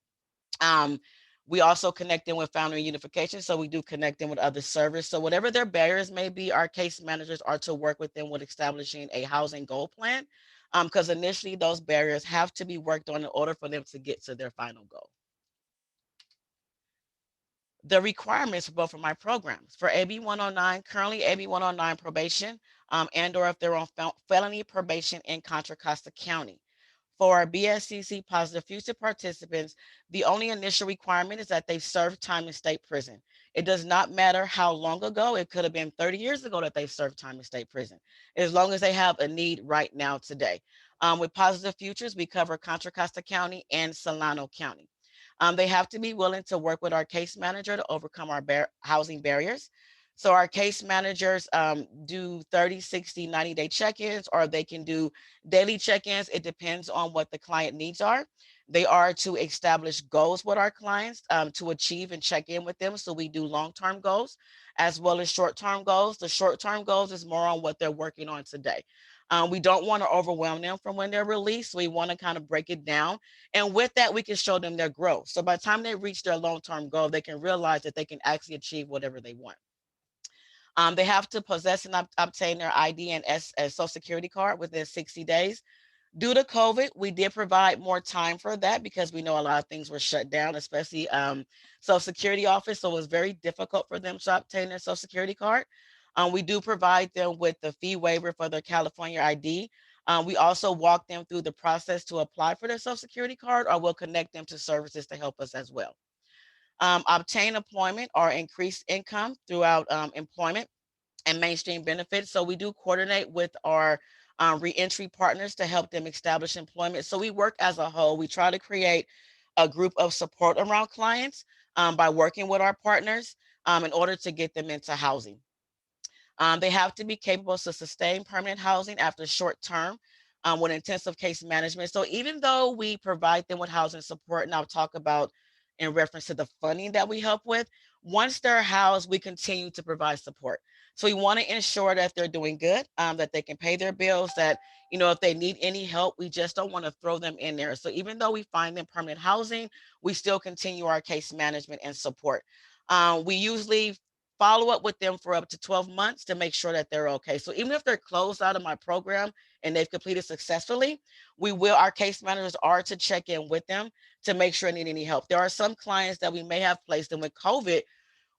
We also connect them with family reunification. So we do connect them with other services. So whatever their barriers may be, our case managers are to work with them with establishing a housing goal plan. Because initially those barriers have to be worked on in order for them to get to their final goal. The requirements for both of my programs. For AB 109, currently AB 109 probation, and or if they're on felony probation in Contra Costa County. For our BSCC Positive Future participants, the only initial requirement is that they've served time in state prison. It does not matter how long ago, it could have been 30 years ago that they served time in state prison, as long as they have a need right now today. With Positive Futures, we cover Contra Costa County and Solano County. They have to be willing to work with our case manager to overcome our housing barriers. So our case managers do 30, 60, 90-day check-ins, or they can do daily check-ins. It depends on what the client needs are. They are to establish goals with our clients to achieve and check in with them. So we do long-term goals as well as short-term goals. The short-term goals is more on what they're working on today. We don't want to overwhelm them from when they're released. We want to kind of break it down. And with that, we can show them their growth. So by the time they reach their long-term goal, they can realize that they can actually achieve whatever they want. They have to possess and obtain their ID and Social Security card within 60 days. Due to COVID, we did provide more time for that because we know a lot of things were shut down, especially Social Security office. So it was very difficult for them to obtain their Social Security card. We do provide them with the fee waiver for their California ID. We also walk them through the process to apply for their Social Security card, or we'll connect them to services to help us as well. Obtain employment or increase income throughout employment and mainstream benefits. So we do coordinate with our reentry partners to help them establish employment. So we work as a whole. We try to create a group of support around clients by working with our partners in order to get them into housing. They have to be capable to sustain permanent housing after short term with intensive case management. So even though we provide them with housing support, and I'll talk about in reference to the funding that we help with, once they're housed, we continue to provide support. So we want to ensure that they're doing good, that they can pay their bills, that, you know, if they need any help, we just don't want to throw them in there. So even though we find them permanent housing, we still continue our case management and support. We usually follow up with them for up to 12 months to make sure that they're okay. So even if they're closed out of my program and they've completed successfully, our case managers are to check in with them to make sure they need any help. There are some clients that we may have placed, and with COVID,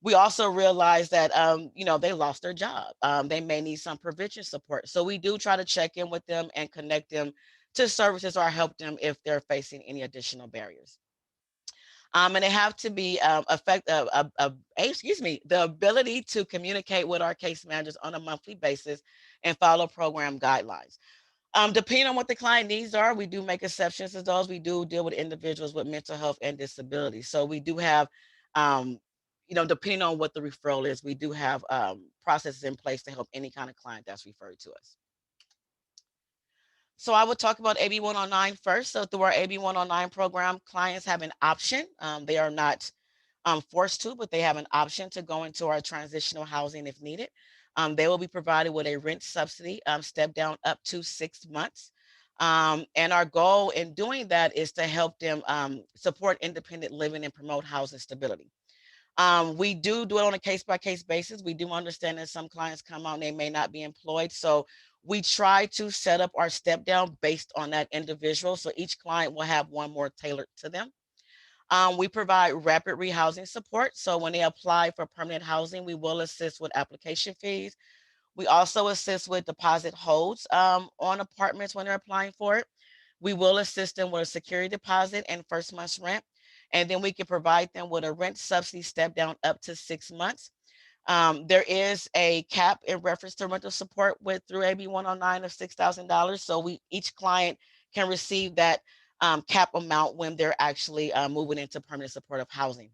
we also realize that, you know, they lost their job. They may need some prevention support. So we do try to check in with them and connect them to services or help them if they're facing any additional barriers. And they have to be the ability to communicate with our case managers on a monthly basis and follow program guidelines. Depending on what the client needs are, we do make exceptions to those. We do deal with individuals with mental health and disabilities. So we do have, you know, depending on what the referral is, we do have processes in place to help any kind of client that's referred to us. So I will talk about AB 109 first. So through our AB 109 program, clients have an option. They are not forced to, but they have an option to go into our transitional housing if needed. They will be provided with a rent subsidy, step down up to 6 months. And our goal in doing that is to help them support independent living and promote housing stability. We do it on a case-by-case basis. We do understand that some clients come out and they may not be employed. So we try to set up our step down based on that individual. So each client will have one more tailored to them. We provide rapid rehousing support. So when they apply for permanent housing, we will assist with application fees. We also assist with deposit holds on apartments when they're applying for it. We will assist them with a security deposit and first month's rent. And then we can provide them with a rent subsidy step down up to 6 months. There is a cap in reference to rental support through AB 109 of $6,000. So each client can receive that cap amount when they're actually moving into permanent supportive housing.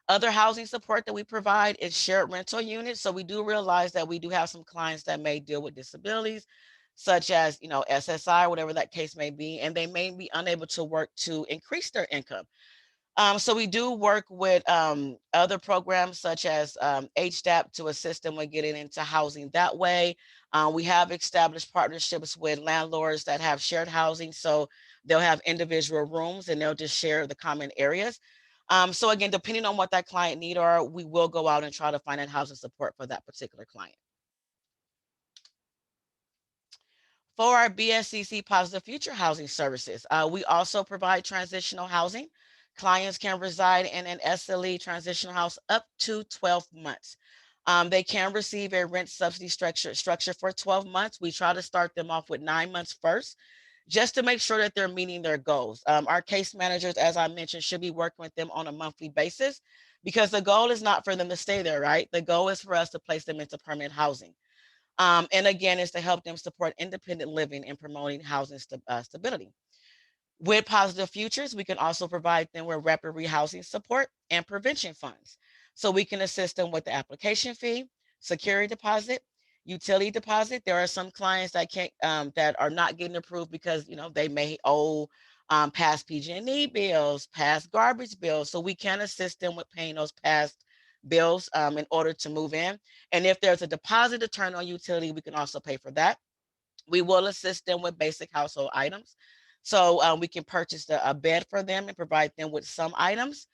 Other housing support that we provide is shared rental units. So we do realize that we do have some clients that may deal with disabilities, such as, you know, SSI, whatever that case may be, and they may be unable to work to increase their income. So we do work with other programs such as HDAP to assist them with getting into housing that way. We have established partnerships with landlords that have shared housing. So they'll have individual rooms and they'll just share the common areas. So again, depending on what that client need are, we will go out and try to find that housing support for that particular client. For our BSCC Positive Future Housing Services, we also provide transitional housing. Clients can reside in an SLE transitional house up to 12 months. They can receive a rent subsidy structure for 12 months. We try to start them off with 9 months first, just to make sure that they're meeting their goals. Our case managers, as I mentioned, should be working with them on a monthly basis because the goal is not for them to stay there, right? The goal is for us to place them into permanent housing. And again, is to help them support independent living and promoting housing stability. With Positive Futures, we can also provide them with rapid rehousing support and prevention funds. So we can assist them with the application fee, security deposit, utility deposit. There are some clients that can't, that are not getting approved because, you know, they may owe past PG&E bills, past garbage bills. So we can assist them with paying those past bills in order to move in. And if there's a deposit to turn on utility, we can also pay for that. We will assist them with basic household items. So we can purchase a bed for them and provide them with some items.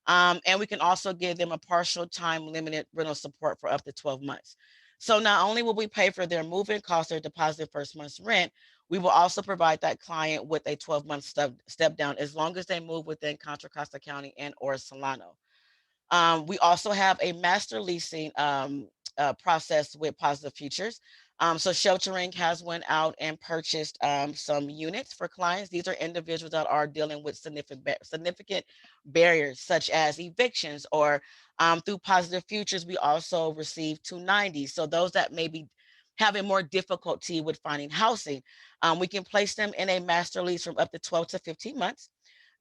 And we can also give them a partial time limited rental support for up to 12 months. So not only will we pay for their move-in costs, their deposit first month's rent, we will also provide that client with a 12-month step down as long as they move within Contra Costa County and or Solano. We also have a master leasing process with Positive Futures. So Sheltering has went out and purchased some units for clients. These are individuals that are dealing with significant barriers such as evictions, or through Positive Futures, we also receive 290. So those that may be having more difficulty with finding housing, we can place them in a master lease from up to 12 to 15 months.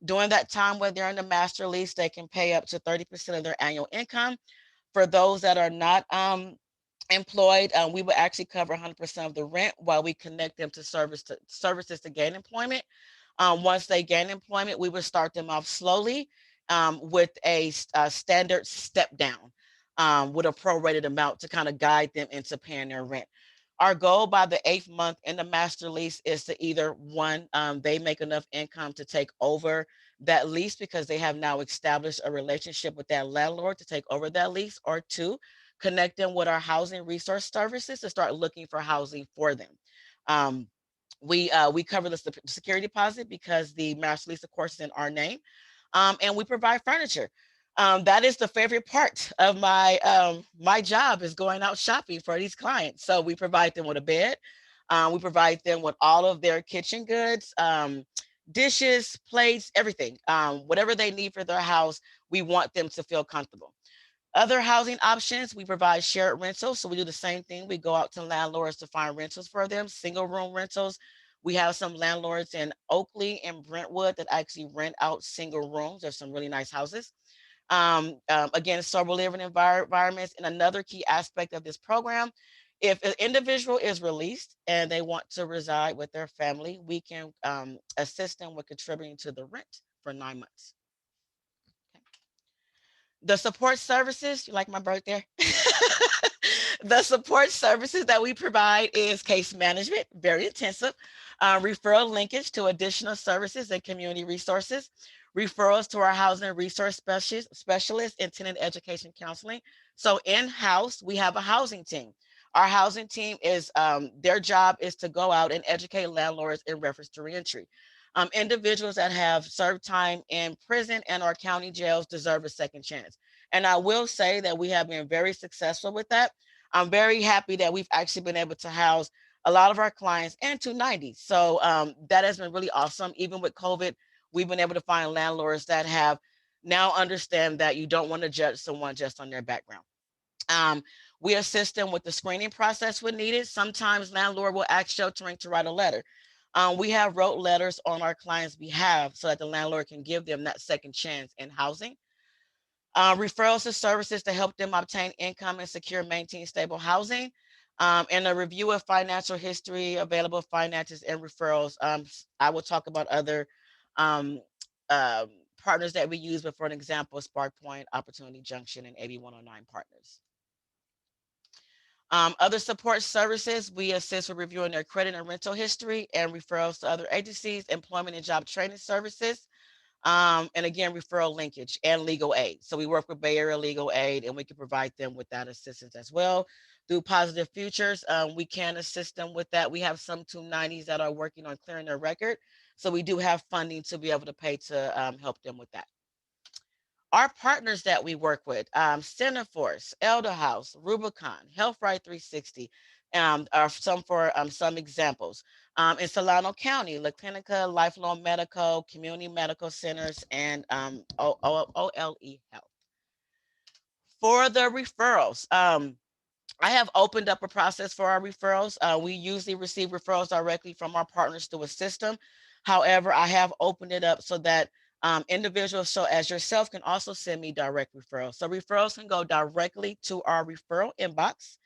During that time when they're in the master lease, they can pay up to 30% of their annual income. For those that are not employed, we will actually cover 100% of the rent while we connect them to services to gain employment. Once they gain employment, we will start them off slowly with a standard step down with a prorated amount to kind of guide them into paying their rent. Our goal by the 8th month in the master lease is to either one, they make enough income to take over that lease because they have now established a relationship with that landlord to take over that lease, or two, connect them with our housing resource services to start looking for housing for them. We cover the security deposit because the master lease, of course, is in our name, and we provide furniture. That is the favorite part of my job, is going out shopping for these clients. So we provide them with a bed. We provide them with all of their kitchen goods, dishes, plates, everything. Whatever they need for their house, we want them to feel comfortable. Other housing options, we provide shared rentals. So we do the same thing. We go out to landlords to find rentals for them, single room rentals. We have some landlords in Oakley and Brentwood that actually rent out single rooms. There's some really nice houses. Again, sober living environments. And another key aspect of this program, if an individual is released and they want to reside with their family, we can assist them with contributing to the rent for 9 months. The support services, you like my bird there? The support services that we provide is case management, very intensive, referral linkage to additional services and community resources, referrals to our housing resource specialists and tenant education counseling. So in-house, we have a housing team. Our housing team is, their job is to go out and educate landlords in reference to reentry. Individuals that have served time in prison and our county jails deserve a second chance. And I will say that we have been very successful with that. I'm very happy that we've actually been able to house a lot of our clients and 290. So that has been really awesome. Even with COVID, we've been able to find landlords that have now understand that you don't want to judge someone just on their background. We assist them with the screening process when needed. Sometimes landlord will ask Sheltering to write a letter. We have wrote letters on our clients' behalf so that the landlord can give them that second chance in housing. Referrals to services to help them obtain income and secure, maintain stable housing. And a review of financial history, available finances, and referrals. I will talk about other partners that we use, but for an example, Spark Point, Opportunity Junction, and AB 109 partners. Other support services, we assist with reviewing their credit and rental history and referrals to other agencies, employment and job training services, and again, referral linkage and legal aid. So we work with Bay Area Legal Aid, and we can provide them with that assistance as well. Through Positive Futures, we can assist them with that. We have some 290s that are working on clearing their record. So we do have funding to be able to pay to help them with that. Our partners that we work with, Centerforce, Elder House, Rubicon, Health Right 360, are some for some examples. In Solano County, La Clinica, Lifelong Medical, Community Medical Centers, and OLE Health. For the referrals, I have opened up a process for our referrals. We usually receive referrals directly from our partners through a system. However, I have opened it up so that individuals, so as yourself, can also send me direct referrals. So referrals can go directly to our referral inbox.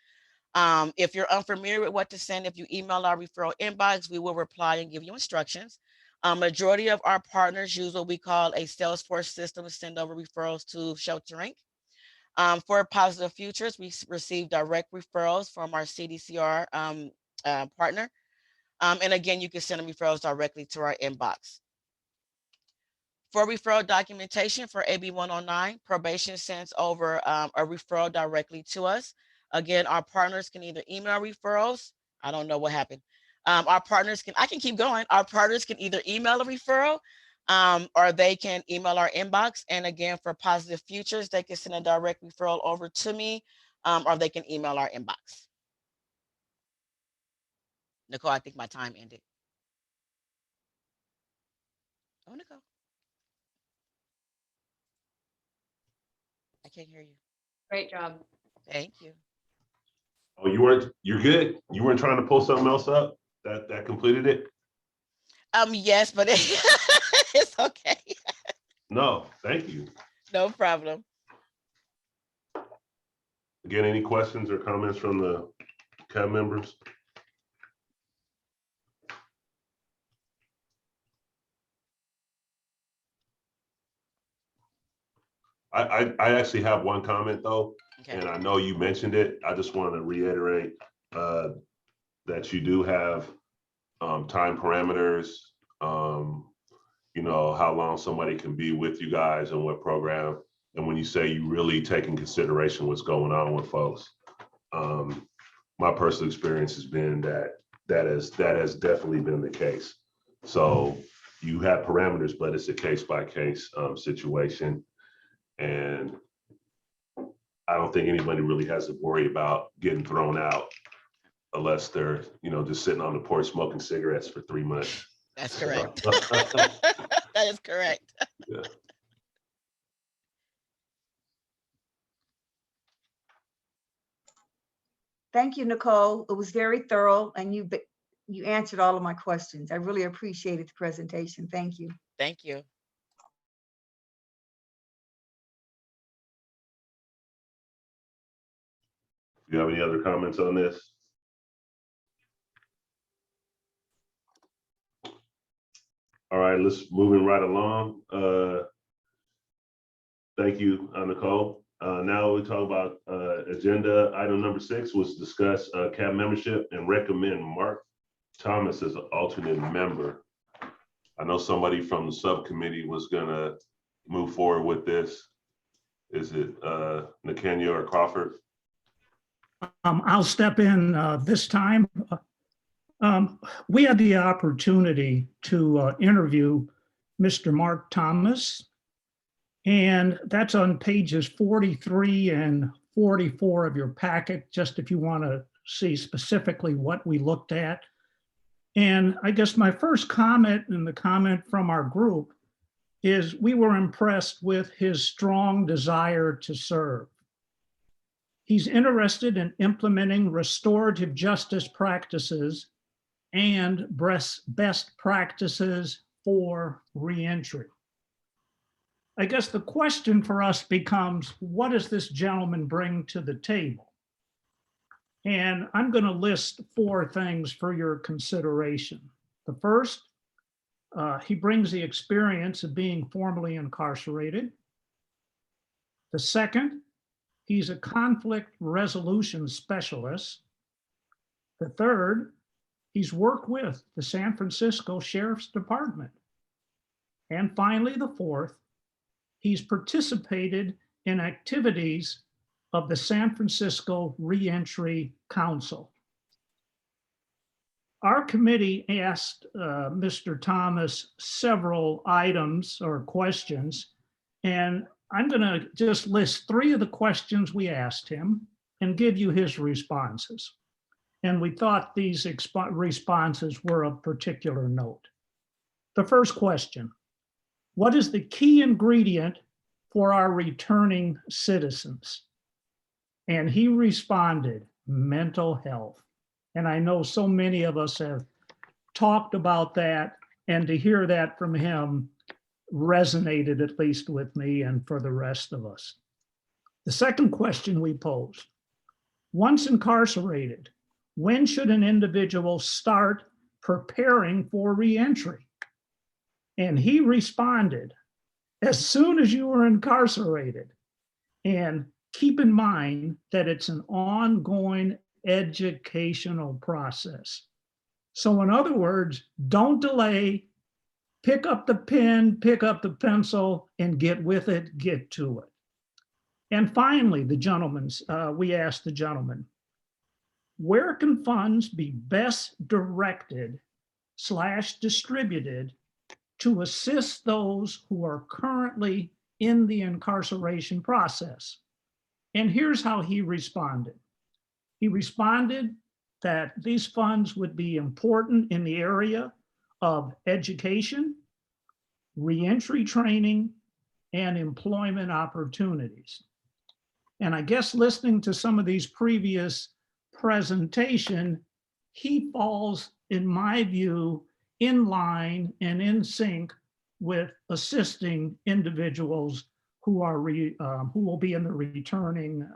If you're unfamiliar with what to send, if you email our referral inbox, we will reply and give you instructions. Majority of our partners use what we call a Salesforce system to send over referrals to Sheltering. For Positive Futures, we receive direct referrals from our CDCR partner. And again, you can send them referrals directly to our inbox. For referral documentation for AB 109, probation sends over a referral directly to us. Again, our partners can either email referrals. I don't know what happened. Our partners can, I can keep going. Our partners can either email a referral or they can email our inbox. And again, for Positive Futures, they can send a direct referral over to me or they can email our inbox. Nicole, I think my time ended. Oh, Nicole. I can't hear you. Great job. Thank you. Oh, you're good? You weren't trying to pull something else up that completed it? Yes, but it's okay. No, thank you. No problem. Again, any questions or comments from the CAB members? I actually have one comment though, Okay. and I know you mentioned it. I just want to reiterate that you do have time parameters, you know, how long somebody can be with you guys and what program. And when you say you really take in consideration what's going on with folks, my personal experience has been that has definitely been the case. So you have parameters, but it's a case by case situation. And I don't think anybody really has to worry about getting thrown out unless they're, you know, just sitting on the porch smoking cigarettes for 3 months. That's correct. That is correct. Yeah. Thank you, Nicole. It was very thorough and you answered all of my questions. I really appreciated the presentation. Thank you. Thank you. Do you have any other comments on this? All right, let's moving right along. Thank you, Nicole. Now we talk about agenda item number 6 was discuss CAB membership and recommend Mark Thomas as an alternate member. I know somebody from the subcommittee was gonna move forward with this. Is it Nakenya or Crawford? I'll step in this time. We had the opportunity to interview Mr. Mark Thomas, and that's on pages 43 and 44 of your packet, just if you want to see specifically what we looked at. And I guess my first comment and the comment from our group is we were impressed with his strong desire to serve. He's interested in implementing restorative justice practices and best practices for reentry. I guess the question for us becomes, what does this gentleman bring to the table? And I'm going to list 4 things for your consideration. The first, he brings the experience of being formerly incarcerated. The second, he's a conflict resolution specialist. The third, he's worked with the San Francisco Sheriff's Department. And finally, the fourth, he's participated in activities of the San Francisco Reentry Council. Our committee asked Mr. Thomas several items or questions, and I'm going to just list 3 of the questions we asked him and give you his responses. And we thought these responses were of particular note. The first question, what is the key ingredient for our returning citizens? And he responded, mental health. And I know so many of us have talked about that, and to hear that from him resonated, at least with me and for the rest of us. The second question we posed, once incarcerated, when should an individual start preparing for reentry? And he responded, as soon as you were incarcerated. And keep in mind that it's an ongoing educational process. So in other words, don't delay, pick up the pen, pick up the pencil, and get with it, get to it. And finally, we asked the gentleman, where can funds be best directed / distributed to assist those who are currently in the incarceration process? And here's how he responded. He responded that these funds would be important in the area of education, reentry training, and employment opportunities. And I guess listening to some of these previous presentation, he falls, in my view, in line and in sync with assisting individuals who will be in the returning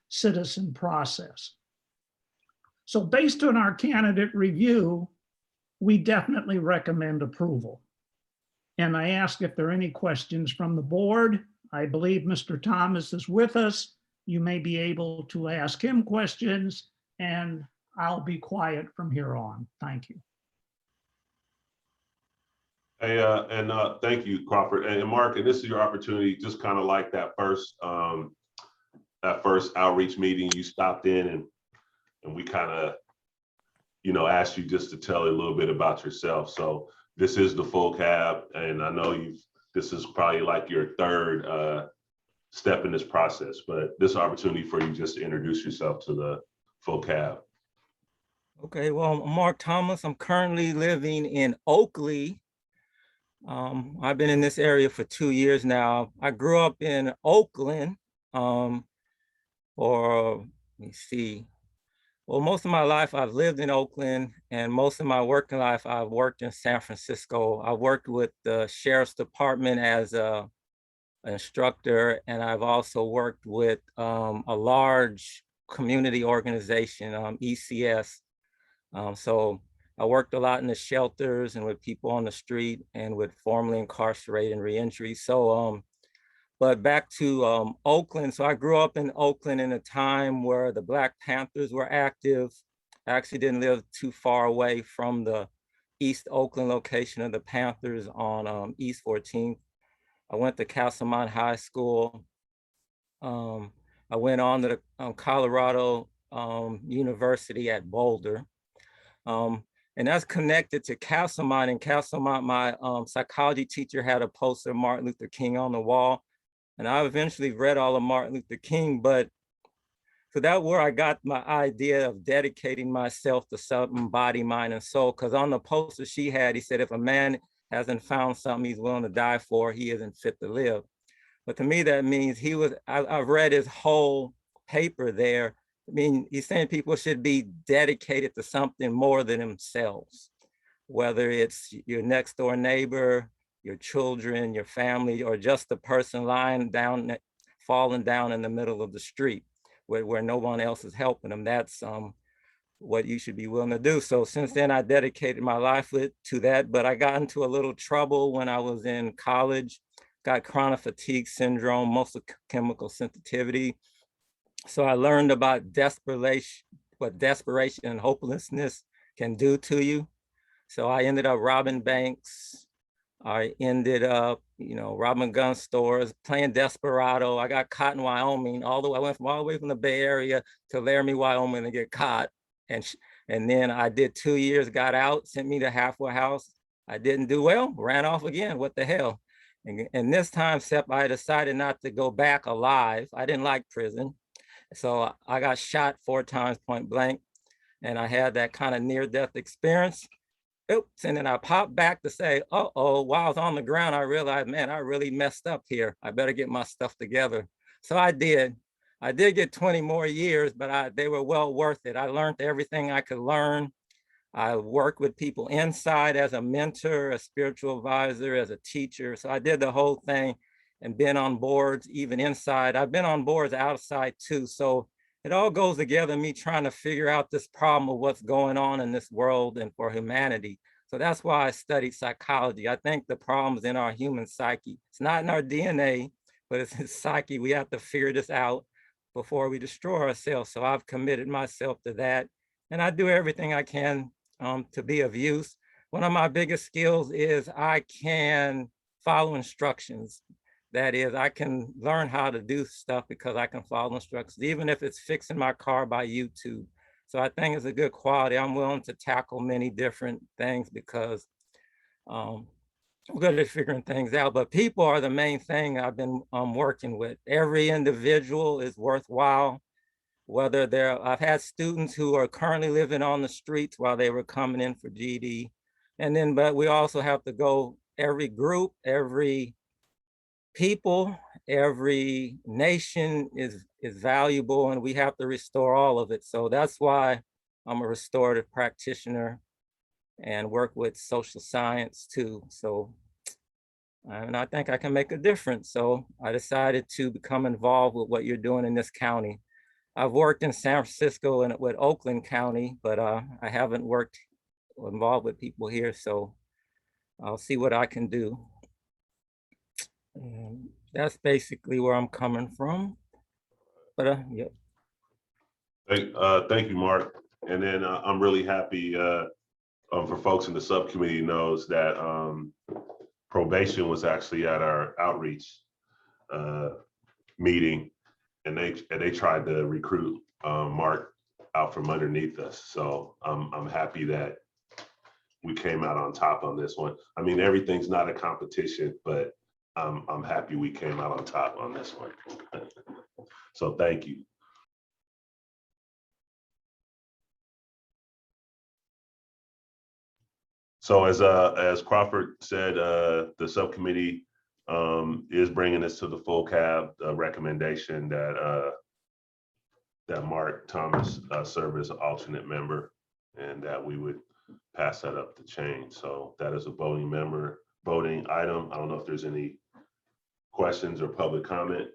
citizen process. So based on our candidate review, we definitely recommend approval. And I ask if there are any questions from the board. I believe Mr. Thomas is with us. You may be able to ask him questions, and I'll be quiet from here on. Thank you. Hey, thank you, Crawford. And Mark, and this is your opportunity, just kind of like that first outreach meeting, you stopped in and we kind of, asked you just to tell a little bit about yourself. So this is the full cab, and I know this is probably like your third step in this process, but this opportunity for you just to introduce yourself to the full cab. Okay, well, I'm Mark Thomas. I'm currently living in Oakley. I've been in this area for 2 years now. I grew up in Oakland well, most of my life I've lived in Oakland, and most of my working life I've worked in San Francisco. I worked with the Sheriff's Department as an instructor, and I've also worked with a large community organization, ECS. So I worked a lot in the shelters and with people on the street and with formerly incarcerated and reentry. So, but back to Oakland. So I grew up in Oakland in a time where the Black Panthers were active. I actually didn't live too far away from the East Oakland location of the Panthers on East 14th. I went to Castlemont High School. I went on to the Colorado University at Boulder. And that's connected to Castlemont. In Castlemont, my psychology teacher had a poster of Martin Luther King on the wall. And I eventually read all of Martin Luther King, but so that's where I got my idea of dedicating myself to something, body, mind, and soul. Because on the poster she had, he said, if a man hasn't found something he's willing to die for, he isn't fit to live. But to me, that means I've read his whole paper there. I mean, he's saying people should be dedicated to something more than themselves, whether it's your next door neighbor, your children, your family, or just the person falling down in the middle of the street where no one else is helping them. That's what you should be willing to do. So since then, I dedicated my life to that, but I got into a little trouble when I was in college, got chronic fatigue syndrome, mostly chemical sensitivity. So I learned about what desperation and hopelessness can do to you. So I ended up robbing banks. I ended up, robbing gun stores, playing desperado. I got caught in Wyoming. I went all the way from the Bay Area to Laramie, Wyoming to get caught. And then I did 2 years, got out, sent me to halfway house. I didn't do well, ran off again. What the hell? And this time, I decided not to go back alive. I didn't like prison. So I got shot 4 times point blank, and I had that kind of near-death experience. Oops, and then I popped back to say, uh-oh, while I was on the ground, I realized, man, I really messed up here. I better get my stuff together. So I did. I did get 20 more years, but they were well worth it. I learned everything I could learn. I worked with people inside as a mentor, a spiritual advisor, as a teacher. So I did the whole thing and been on boards, even inside. I've been on boards outside too. So it all goes together, me trying to figure out this problem of what's going on in this world and for humanity. So that's why I studied psychology. I think the problem's in our human psyche. It's not in our DNA, but it's in psyche. We have to figure this out before we destroy ourselves. So I've committed myself to that. And I do everything I can to be of use. One of my biggest skills is I can follow instructions. That is, I can learn how to do stuff because I can follow instructions, even if it's fixing my car by YouTube. So I think it's a good quality. I'm willing to tackle many different things because I'm good at figuring things out. But people are the main thing I've been working with. Every individual is worthwhile. Whether I've had students who are currently living on the streets while they were coming in for GD. And then, but we also have to go every group, every people, every nation is valuable, and we have to restore all of it. So that's why I'm a restorative practitioner and work with social science too. So, and I think I can make a difference. So I decided to become involved with what you're doing in this county. I've worked in San Francisco and with Oakland County, but I haven't worked involved with people here. So I'll see what I can do. And that's basically where I'm coming from. But yeah. Thank you, Mark. And then I'm really happy for folks in the subcommittee knows that probation was actually at our outreach meeting, and they tried to recruit Mark out from underneath us. So I'm happy that we came out on top on this one. I mean, everything's not a competition, but I'm happy we came out on top on this one. So thank you. So as Crawford said, the subcommittee is bringing this to the full cab recommendation that that Mark Thomas serve as an alternate member, and that we would pass that up the chain. So that is a voting item. I don't know if there's any questions or public comment.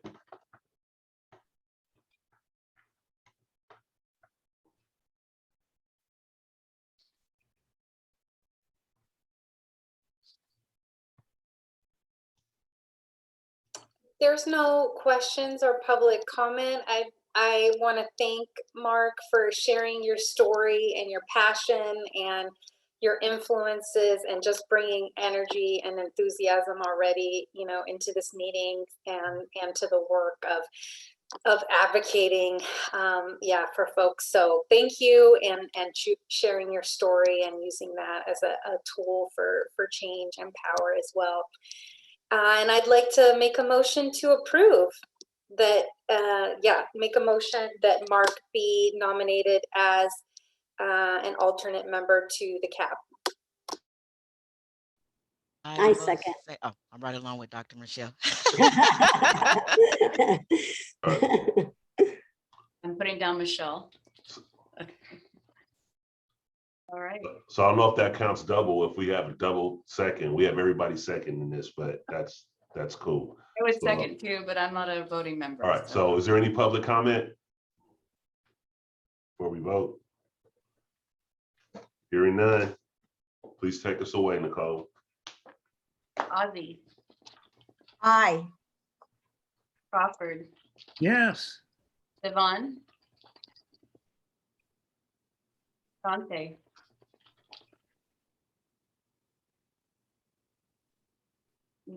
There's no questions or public comment. I want to thank Mark for sharing your story and your passion and your influences and just bringing energy and enthusiasm already, you know, into this meeting and to the work of advocating, yeah, for folks. So thank you, and sharing your story and using that as a tool for change and power as well. And I'd like to make a motion to approve that, make a motion that Mark be nominated as an alternate member to the CAB. I second. Oh, I'm right along with Dr. Michelle. I'm putting down Michelle. All right. So I don't know if that counts double. If we have a double second, we have everybody second in this, but that's cool. I was second too, but I'm not a voting member. All right. So is there any public comment before we vote? Hearing none, please take us away, Nicole. Ozzy. Aye. Crawford. Yes. Devon. Dante.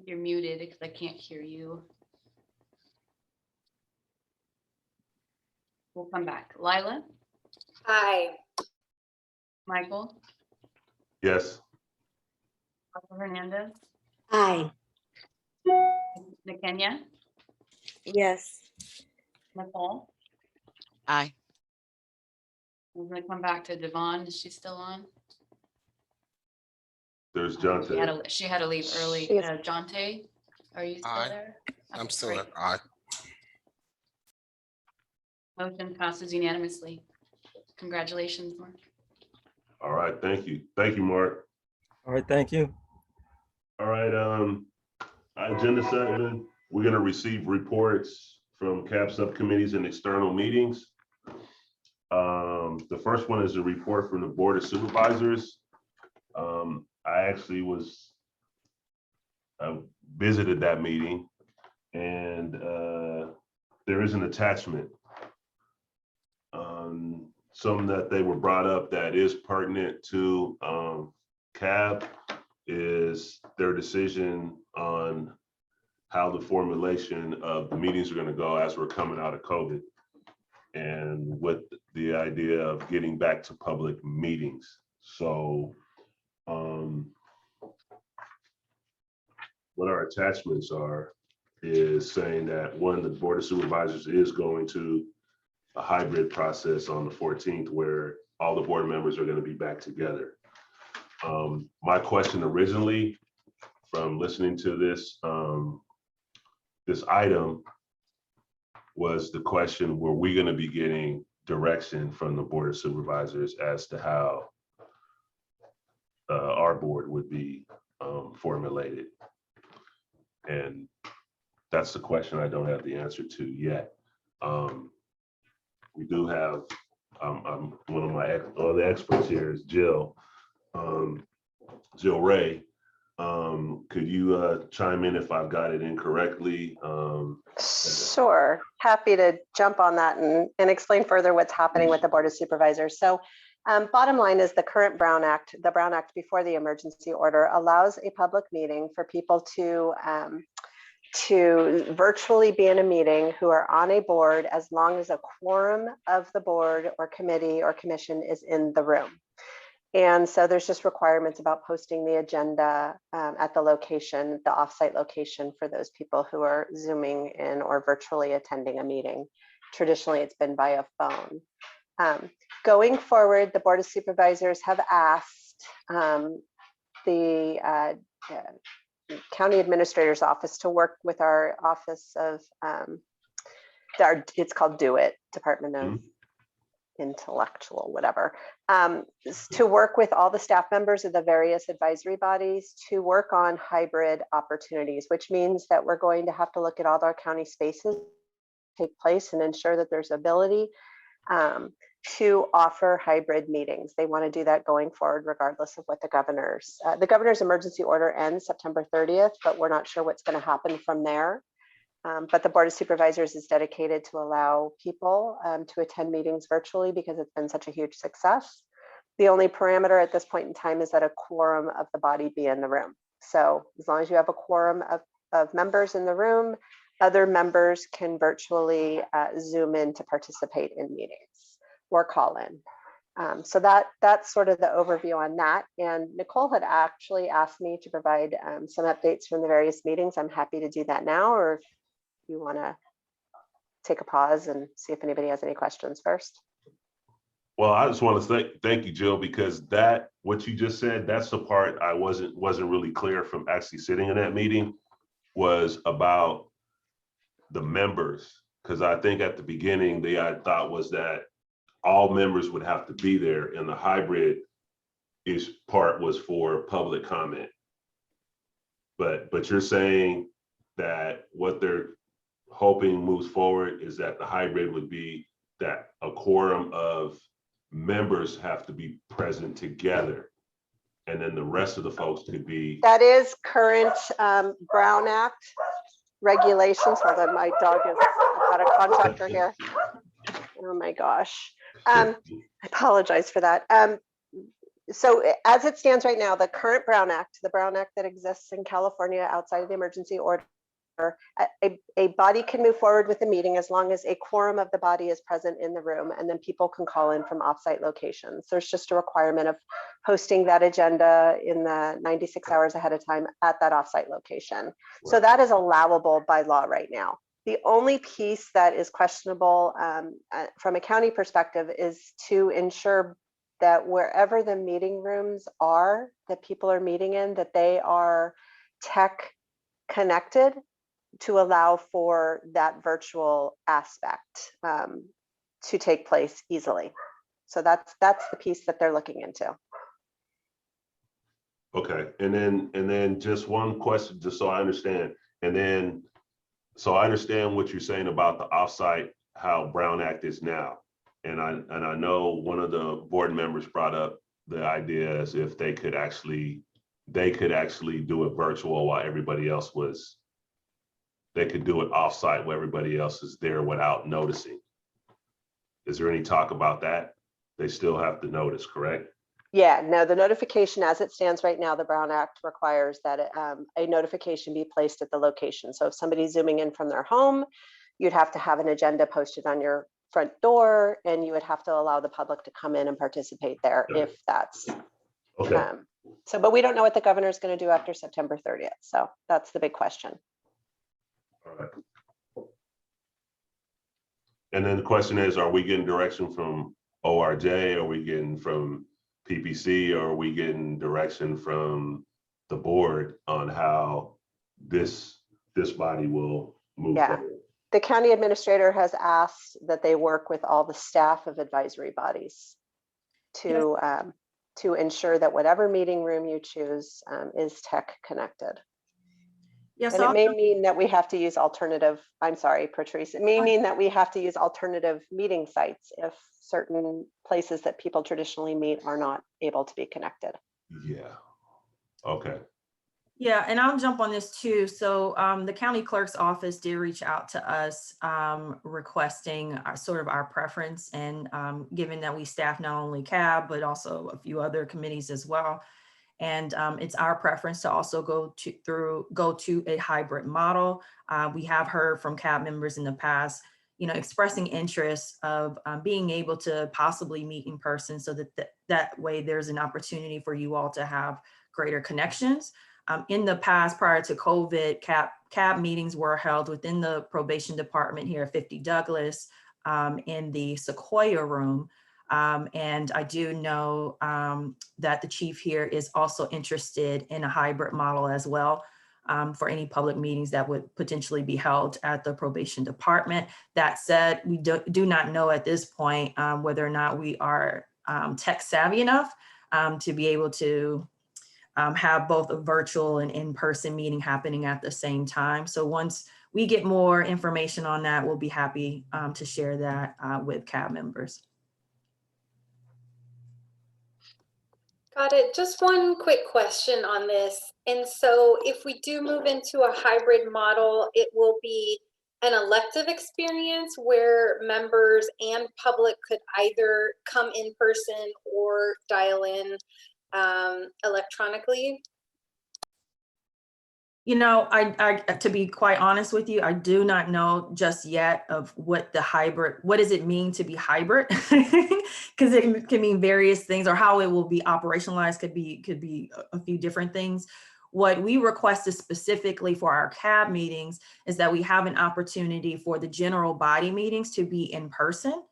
You're muted because I can't hear you. We'll come back. Lila. Aye. Michael. Yes. Dr. Hernandez. Aye. Nakenya. Yes. Nicole. Aye. I'm going to come back to Devon. Is she still on? There's Jonte. She had to leave early. Jonte, are you still there? I'm Okay, still great. there. Aye. Motion passes unanimously. Congratulations, Mark. All right. Thank you. Thank you, Mark. All right. Thank you. All right. Agenda 7, we're going to receive reports from CAB subcommittees and external meetings. The first one is a report from the Board of Supervisors. I actually visited that meeting, and there is an attachment. Some that they were brought up that is pertinent to CAB is their decision on how the formulation of the meetings are going to go as we're coming out of COVID, and with the idea of getting back to public meetings. So what our attachments are is saying that one, the Board of Supervisors is going to a hybrid process on the 14th where all the board members are going to be back together. My question originally from listening to this, this item was the question, were we going to be getting direction from the Board of Supervisors as to how our board would be formulated? And that's the question I don't have the answer to yet. We do have, one of my other experts here is Jill, Jill Ray. Could you chime in if I've got it incorrectly? Sure, happy to jump on that and explain further what's happening with the Board of Supervisors. So bottom line is the current Brown Act, the Brown Act before the emergency order, allows a public meeting for people to virtually be in a meeting who are on a board as long as a quorum of the board or committee or commission is in the room. And so there's just requirements about posting the agenda at the location, the offsite location for those people who are Zooming in or virtually attending a meeting. Traditionally, it's been via phone. Going forward, the Board of Supervisors have asked the County Administrator's Office to work with our Office of, it's called Do It, Department of Intellectual, whatever, to work with all the staff members of the various advisory bodies to work on hybrid opportunities, which means that we're going to have to look at all our county spaces take place and ensure that there's ability to offer hybrid meetings. They want to do that going forward, regardless of what the governor's emergency order ends September 30th, but we're not sure what's going to happen from there. But the Board of Supervisors is dedicated to allow people to attend meetings virtually because it's been such a huge success. The only parameter at this point in time is that a quorum of the body be in the room. So as long as you have a quorum of members in the room, other members can virtually Zoom in to participate in meetings or call in. So that's sort of the overview on that. And Nicole had actually asked me to provide some updates from the various meetings. I'm happy to do that now, or if you want to take a pause and see if anybody has any questions first. Well, I just want to say thank you, Jill, because what you just said, that's the part I wasn't really clear from actually sitting in that meeting, was about the members. Because I think at the beginning, the thought was that all members would have to be there, and the hybrid part was for public comment. But you're saying that what they're hoping moves forward is that the hybrid would be that a quorum of members have to be present together, and then the rest of the folks could be. That is current Brown Act regulations. Hold on, my dog is, I've got a contractor here. Oh my gosh. I apologize for that. So as it stands right now, the current Brown Act, the Brown Act that exists in California outside of the emergency order, a body can move forward with the meeting as long as a quorum of the body is present in the room, and then people can call in from offsite locations. There's just a requirement of posting that agenda in the 96 hours ahead of time at that offsite location. Right. So that is allowable by law right now. The only piece that is questionable from a county perspective is to ensure that wherever the meeting rooms are that people are meeting in, that they are tech connected to allow for that virtual aspect to take place easily. So that's the piece that they're looking into. Okay, and then just one question, just so I understand. And then, so I understand what you're saying about the offsite, how Brown Act is now. And I know one of the board members brought up the idea as if they could actually do it virtual while everybody else was. They could do it offsite where everybody else is there without noticing. Is there any talk about that? They still have to notice, correct? Yeah, no, the notification as it stands right now, the Brown Act requires that a notification be placed at the location. So if somebody's zooming in from their home, you'd have to have an agenda posted on your front door, and you would have to allow the public to come in and participate there if that's. Okay. So, but we don't know what the governor is going to do after September 30th. So that's the big question. All right. And then the question is, are we getting direction from ORJ? Are we getting from PPC? Or are we getting direction from the board on how this body will move forward? The county administrator has asked that they work with all the staff of advisory bodies to ensure that whatever meeting room you choose is tech connected. Yes, and it may mean that we have to use alternative, I'm sorry, Patrice, it may mean that we have to use alternative meeting sites if certain places that people traditionally meet are not able to be connected. Yeah, okay. Yeah, and I'll jump on this too. So the county clerk's office did reach out to us requesting sort of our preference, and given that we staff not only CAB, but also a few other committees as well. And it's our preference to also go to a hybrid model. We have heard from CAB members in the past, expressing interest of being able to possibly meet in person, so that way there's an opportunity for you all to have greater connections. In the past, prior to COVID, CAB meetings were held within the probation department here at 50 Douglas in the Sequoia room. And I do know that the chief here is also interested in a hybrid model as well for any public meetings that would potentially be held at the probation department. That said, we do not know at this point whether or not we are tech savvy enough to be able to have both a virtual and in-person meeting happening at the same time. So once we get more information on that, we'll be happy to share that with CAB members. Got it. Just one quick question on this. And so if we do move into a hybrid model, it will be an elective experience where members and public could either come in person or dial in electronically? To be quite honest with you, I do not know just yet of what does it mean to be hybrid? Because it can mean various things, or how it will be operationalized could be a few different things. What we requested specifically for our CAB meetings is that we have an opportunity for the general body meetings to be in person,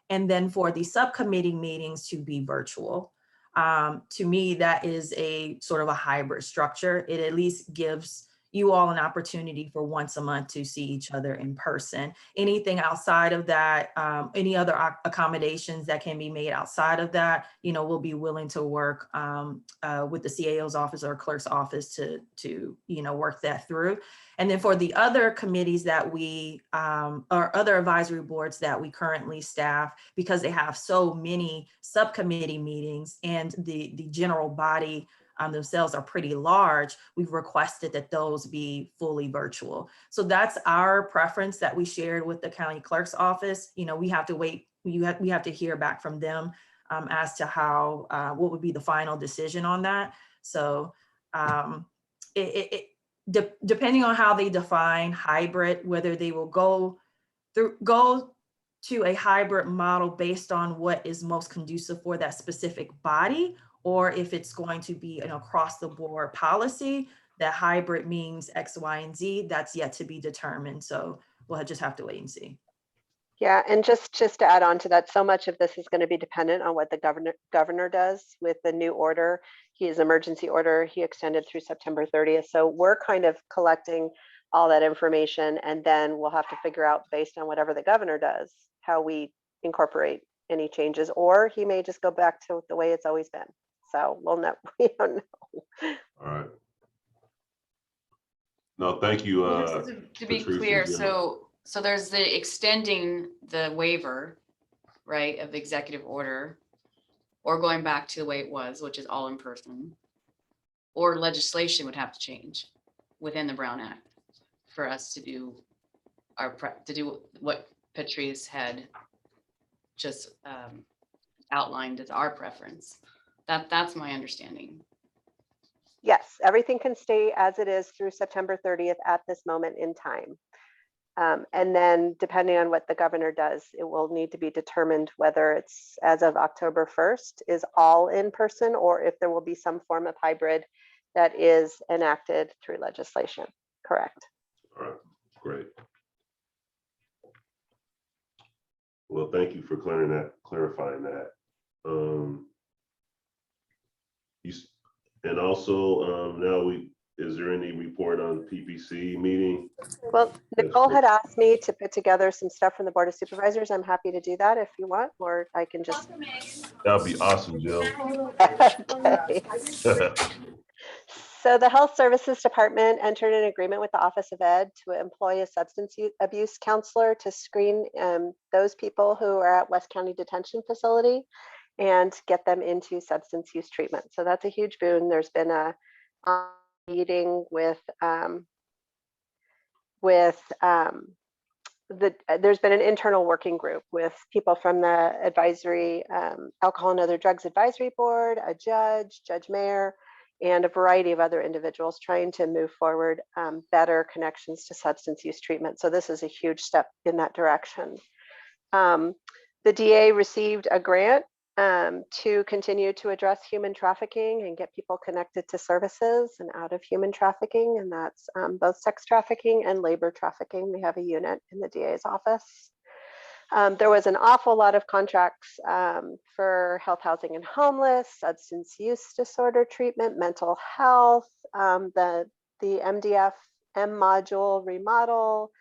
and then for the subcommittee meetings to be virtual. To me, that is a sort of a hybrid structure. It at least gives you all an opportunity for once a month to see each other in person. Anything outside of that, any other accommodations that can be made outside of that, we'll be willing to work with the CAO's office or clerk's office to work that through. And then for the other committees that we, or other advisory boards that we currently staff, because they have so many subcommittee meetings and the general body themselves are pretty large, we've requested that those be fully virtual. So that's our preference that we shared with the county clerk's office. We have to wait, we have to hear back from them as to how, what would be the final decision on that. So depending on how they define hybrid, whether they will go to a hybrid model based on what is most conducive for that specific body, or if it's going to be an across the board policy that hybrid means X, Y, and Z, that's yet to be determined. So we'll just have to wait and see. Yeah, and just to add on to that, so much of this is going to be dependent on what the governor does with the new order. His emergency order, he extended through September 30th. So we're kind of collecting all that information, and then we'll have to figure out, based on whatever the governor does, how we incorporate any changes, or he may just go back to the way it's always been. So we'll know. We don't know. All right. No, thank you. To be clear, so there's the extending the waiver, right, of the executive order, or going back to the way it was, which is all in person, or legislation would have to change within the Brown Act for us to do what Patrice had just outlined as our preference. That's my understanding. Yes, everything can stay as it is through September 30th at this moment in time. And then depending on what the governor does, it will need to be determined whether it's as of October 1st is all in person or if there will be some form of hybrid that is enacted through legislation. Correct. All right, great. Well, thank you for clarifying that. And also now is there any report on PPC meeting? Well, Nicole had asked me to put together some stuff from the Board of Supervisors. I'm happy to do that if you want, or I can just. That'd be awesome, Jill. Okay. So the Health Services Department entered an agreement with the Office of Ed to employ a substance abuse counselor to screen those people who are at West County Detention Facility and get them into substance use treatment. So that's a huge boon. There's been a meeting there's been an internal working group with people from the advisory, Alcohol and Other Drugs Advisory Board, a judge, Judge Mayer, and a variety of other individuals trying to move forward better connections to substance use treatment. So this is a huge step in that direction. The DA received a grant to continue to address human trafficking and get people connected to services and out of human trafficking, and that's both sex trafficking and labor trafficking. We have a unit in the DA's office. There was an awful lot of contracts for health, housing, and homeless, substance use disorder treatment, mental health, the MDF M module remodel,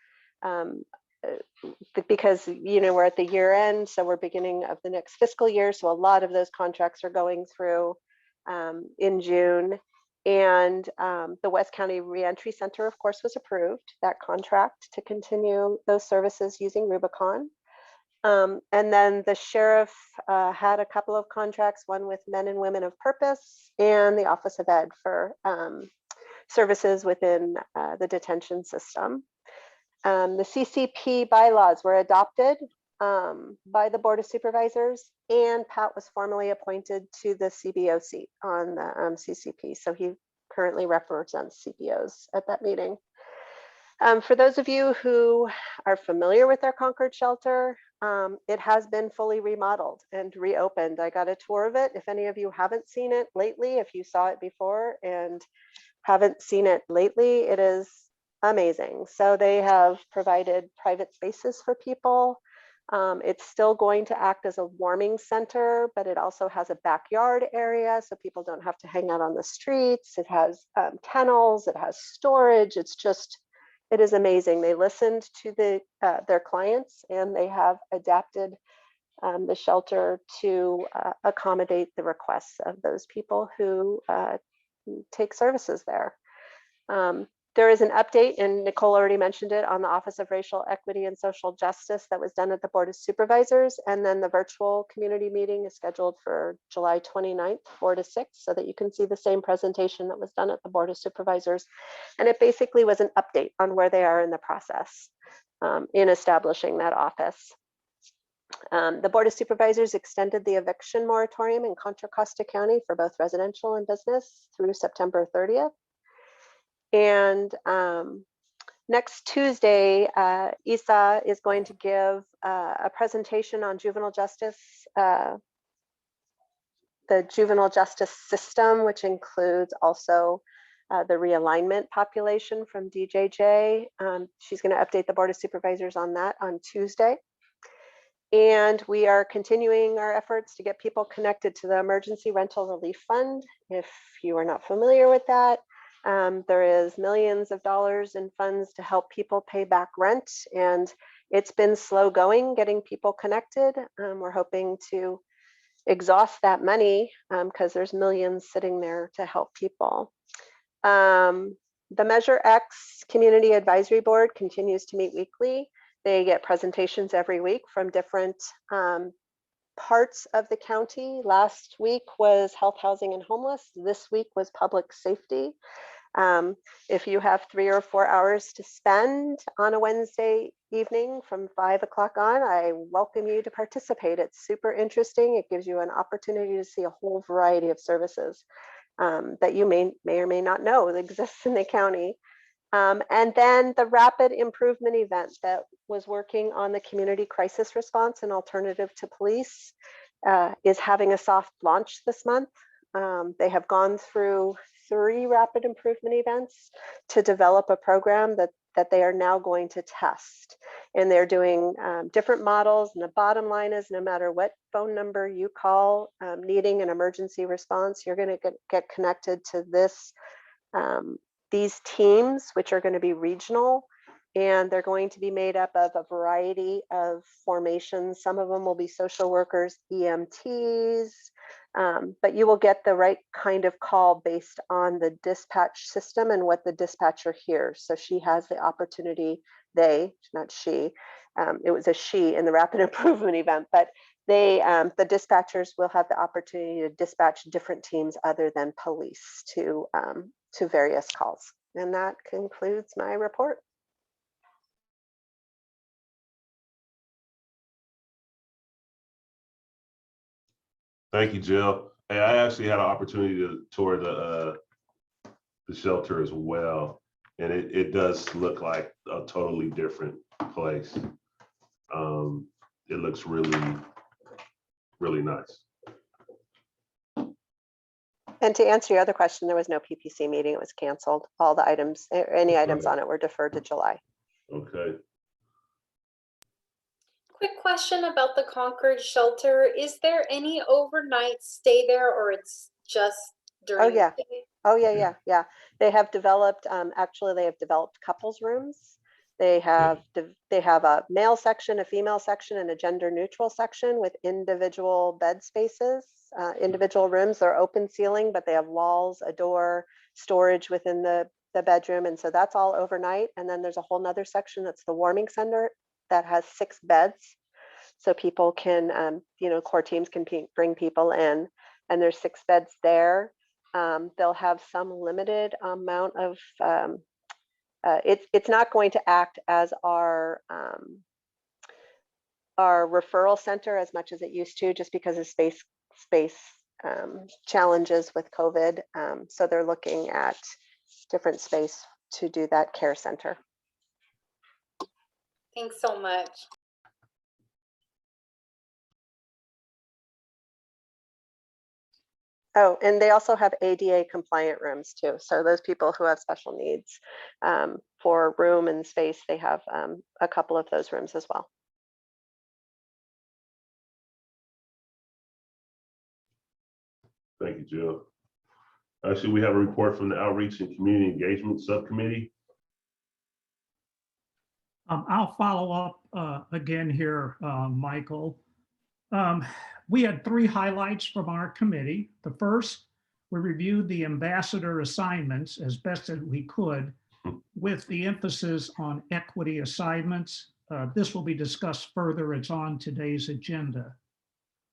because we're at the year end, so we're beginning of the next fiscal year. So a lot of those contracts are going through in June. And the West County Reentry Center, of course, was approved, that contract to continue those services using Rubicon. And then the sheriff had a couple of contracts, one with Men and Women of Purpose and the Office of Ed for services within the detention system. The CCP bylaws were adopted by the Board of Supervisors, and Pat was formally appointed to the CBO seat on the CCP. So he currently represents CBOs at that meeting. For those of you who are familiar with our Concord shelter, it has been fully remodeled and reopened. I got a tour of it. If any of you haven't seen it lately, if you saw it before and haven't seen it lately, it is amazing. So they have provided private spaces for people. It's still going to act as a warming center, but it also has a backyard area so people don't have to hang out on the streets. It has kennels, it has storage. It is amazing. They listened to their clients, and they have adapted the shelter to accommodate the requests of those people who take services there. There is an update, and Nicole already mentioned it, on the Office of Racial Equity and Social Justice that was done at the Board of Supervisors. And then the virtual community meeting is scheduled for July 29th, 4 to 6, so that you can see the same presentation that was done at the Board of Supervisors. And it basically was an update on where they are in the process in establishing that office. The Board of Supervisors extended the eviction moratorium in Contra Costa County for both residential and business through September 30th. And next Tuesday, Isa is going to give a presentation on juvenile justice, the juvenile justice system, which includes also the realignment population from DJJ. She's going to update the Board of Supervisors on that on Tuesday. And we are continuing our efforts to get people connected to the Emergency Rental Relief Fund. If you are not familiar with that, there is millions of dollars in funds to help people pay back rent, and it's been slow going getting people connected. We're hoping to exhaust that money because there's millions sitting there to help people. The Measure X Community Advisory Board continues to meet weekly. They get presentations every week from different parts of the county. Last week was health, housing, and homeless. This week was public safety. If you have 3 or 4 hours to spend on a Wednesday evening from 5 o'clock on, I welcome you to participate. It's super interesting. It gives you an opportunity to see a whole variety of services that you may or may not know exists in the county. And then the rapid improvement event that was working on the community crisis response and alternative to police is having a soft launch this month. They have gone through 3 rapid improvement events to develop a program that they are now going to test. And they're doing different models. And the bottom line is no matter what phone number you call needing an emergency response, you're going to get connected to these teams, which are going to be regional, and they're going to be made up of a variety of formations. Some of them will be social workers, EMTs, but you will get the right kind of call based on the dispatch system and what the dispatcher hears. So she has the opportunity, not she, it was a she in the rapid improvement event, but the dispatchers will have the opportunity to dispatch different teams other than police to various calls. And that concludes my report. Thank you, Jill. Hey, I actually had an opportunity to tour the shelter as well, and it does look like a totally different place. It looks really, really nice. And to answer your other question, there was no PPC meeting. It was canceled. All the items, any items on it were deferred to July. Okay. Quick question about the Concord shelter. Is there any overnight stay there, or it's just during Oh yeah. the day? Oh yeah. They have developed, actually they have developed couples rooms. They have a male section, a female section, and a gender neutral section with individual bed spaces, individual rooms. They're open ceiling, but they have walls, a door, storage within the bedroom. And so that's all overnight. And then there's a whole nother section that's the warming center that has 6 beds. So people can, core teams can bring people in, and there's 6 beds there. They'll have some limited amount of, it's not going to act as our referral center as much as it used to, just because of space challenges with COVID. So they're looking at different space to do that care center. Thanks so much. Oh, and they also have ADA compliant rooms too. So those people who have special needs for room and space, they have a couple of those rooms as well. Thank you, Jill. Actually, we have a report from the Outreach and Community Engagement Subcommittee. I'll follow up again here, Michael. We had 3 highlights from our committee. The first, we reviewed the ambassador assignments as best as we could, with the emphasis on equity assignments. This will be discussed further. It's on today's agenda.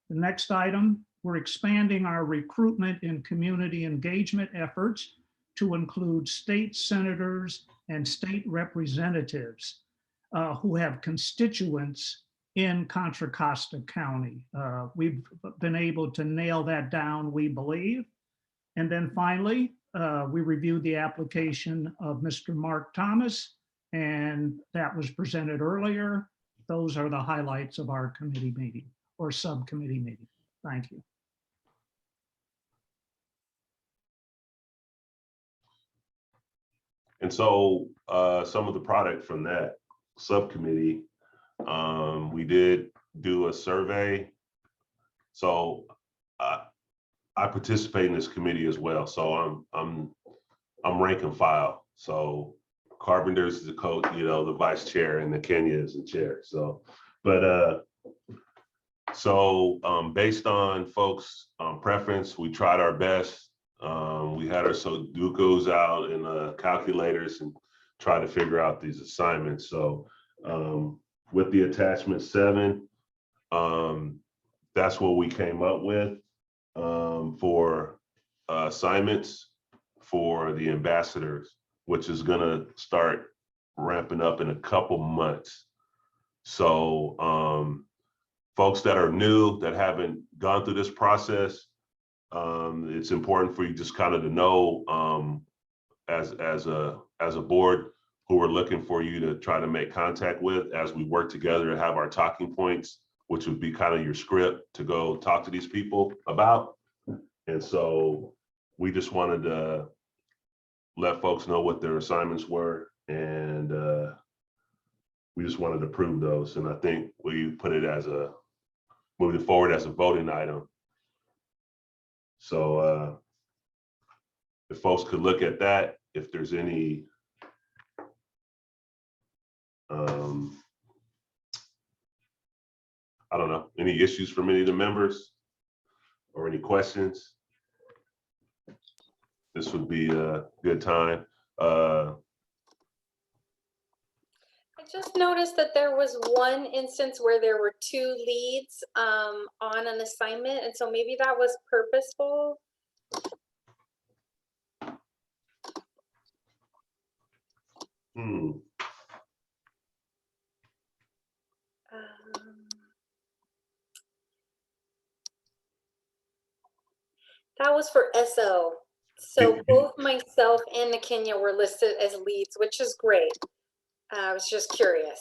The next item, we're expanding our recruitment and community engagement efforts to include state senators and state representatives who have constituents in Contra Costa County. We've been able to nail that down, we believe. And then finally, we reviewed the application of Mr. Mark Thomas, and that was presented earlier. Those are the highlights of our committee meeting or subcommittee meeting. Thank you. And so some of the product from that subcommittee, we did do a survey. So I participate in this committee as well. So I'm rank and file. So Carpenter's the coach, the vice chair, and the Kenya is the chair. So, but based on folks' preference, we tried our best. We had our Sudokus out and calculators and try to figure out these assignments. So with the attachment 7, that's what we came up with for assignments. for the ambassadors, which is gonna start ramping up in a couple months. So folks that are new, that haven't gone through this process, it's important for you just kind of to know as a board who we're looking for you to try to make contact with as we work together to have our talking points, which would be kind of your script to go talk to these people about. And so we just wanted to let folks know what their assignments were, and we just wanted to prove those. And I think we put it as moving forward as a voting item. So if folks could look at that, if there's any I don't know, any issues from any of the members or any questions, this would be a good time. I just noticed that there was one instance where there were 2 leads on an assignment, and so maybe that was purposeful. That was for SO. So both myself and Kenya were listed as leads, which is great. I was just curious.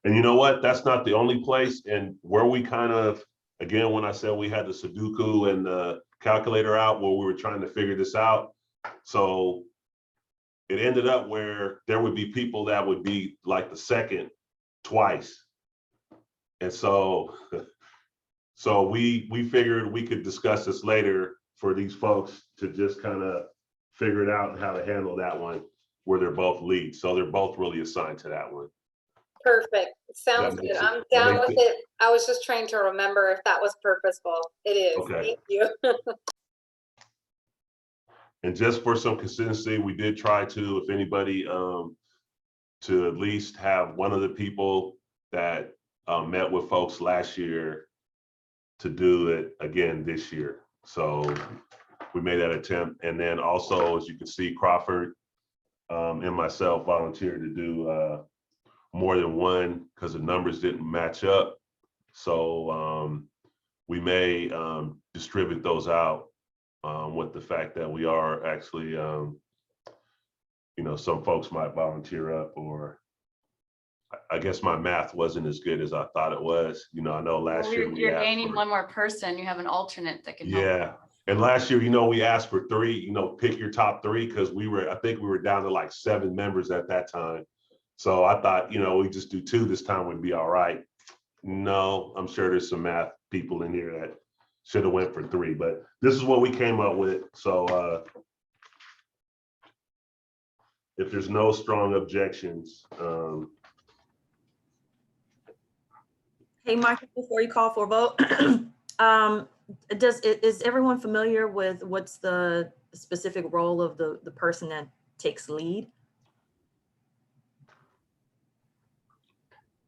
And you know what? That's not the only place. And where we kind of, again, when I said we had the Sudoku and the calculator out where we were trying to figure this out. So it ended up where there would be people that would be like the second twice. And so, we figured we could discuss this later for these folks to just kind of figure it out and how to handle that one where they're both leads. So they're both really assigned to that one. Perfect. Sounds good. I'm down with it. I was just trying to remember if that was purposeful. It is. Okay. Thank you. And just for some consistency, we did try to, if anybody, to at least have one of the people that met with folks last year to do it again this year. So we made that attempt. And then also, as you can see, Crawford and myself volunteered to do more than one because the numbers didn't match up. So we may distribute those out with the fact that we are actually, you know, some folks might volunteer up, or I guess my math wasn't as good as I thought it was. You know, I know last year You're gaining one more person. You have an alternate that can help. Yeah. And last year, you know, we asked for 3, you know, pick your top 3 because I think we were down to like 7 members at that time. So I thought, you know, we just do 2 this time would be all right. No, I'm sure there's some math people in here that should have went for 3, but this is what we came up with. So if there's no strong objections. Hey, Michael, before you call for a vote, is everyone familiar with what's the specific role of the person that takes lead?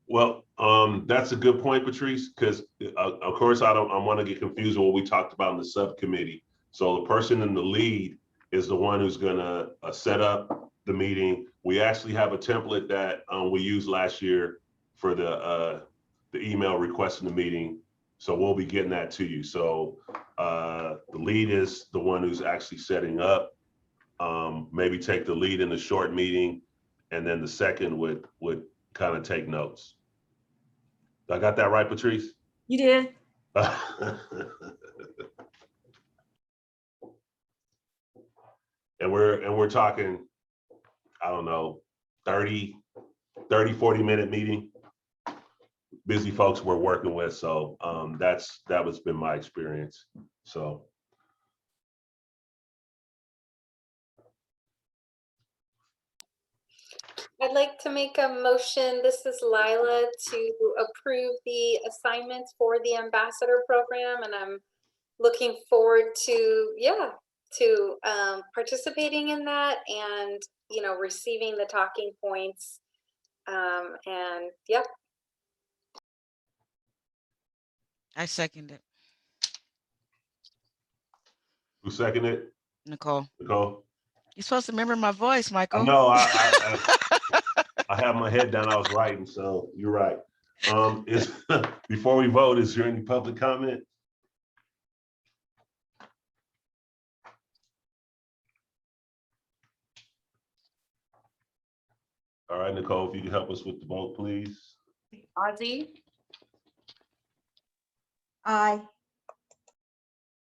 Well, that's a good point, Patrice, because of course I want to get confused with what we talked about in the subcommittee. So the person in the lead is the one who's gonna set up the meeting. We actually have a template that we used last year for the email requesting the meeting. So we'll be getting that to you. So the lead is the one who's actually setting up. Maybe take the lead in the short meeting, and then the second would kind of take notes. I got that right, Patrice? You did. And we're talking, I don't know, 30, 40 minute meeting. Busy folks we're working with. So that was been my experience. So. I'd like to make a motion. This is Lila, to approve the assignments for the ambassador program, and I'm looking forward to participating in that, and you know, receiving the talking points, and yeah. I second it. Who seconded it? Nicole. Nicole? You're supposed to remember my voice, Michael. No, I have my head down. I was writing, so you're right. Is before we vote, is there any public comment? All right, Nicole, if you can help us with the vote, please. Ozzy, Aye.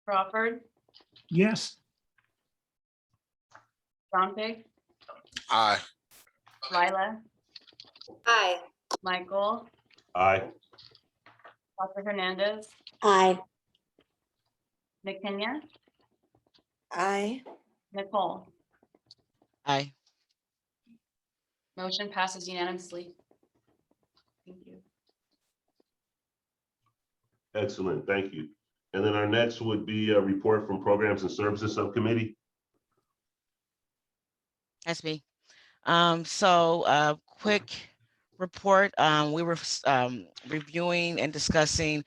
Crawford, Yes. Dante, Aye. Lila, Aye. Michael, Aye. Dr. Hernandez, Aye. McKenya, Aye. Nicole. Aye. Motion passes unanimously. Thank you. Excellent, thank you. And then our next would be a report from Programs and Services Subcommittee. That's me. Quick report. We were reviewing and discussing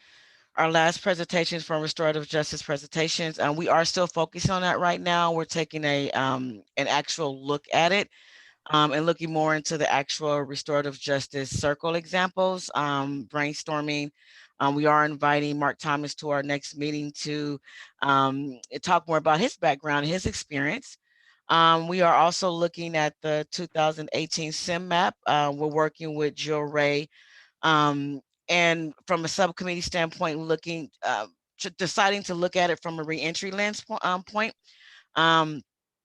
our last presentations from restorative justice presentations. We are still focusing on that right now. We're taking an actual look at it and looking more into the actual restorative justice circle examples, brainstorming. We are inviting Mark Thomas to our next meeting to talk more about his background, his experience. We are also looking at the 2018 SIM map. We're working with Jill Ray. And from a subcommittee standpoint, looking, deciding to look at it from a reentry lens point.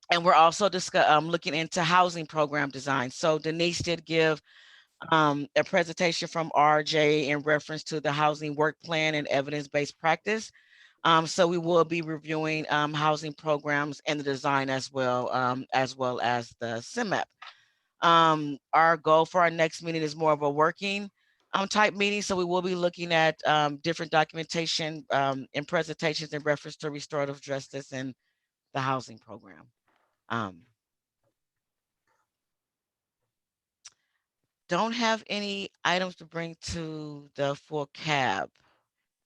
And we're also looking into housing program design. So Denise did give a presentation from RJ in reference to the housing work plan and evidence-based practice. So we will be reviewing housing programs and the design as well as the CIMAP. Our goal for our next meeting is more of a working type meeting. So we will be looking at different documentation and presentations in reference to restorative justice and the housing program. Don't have any items to bring to the full cab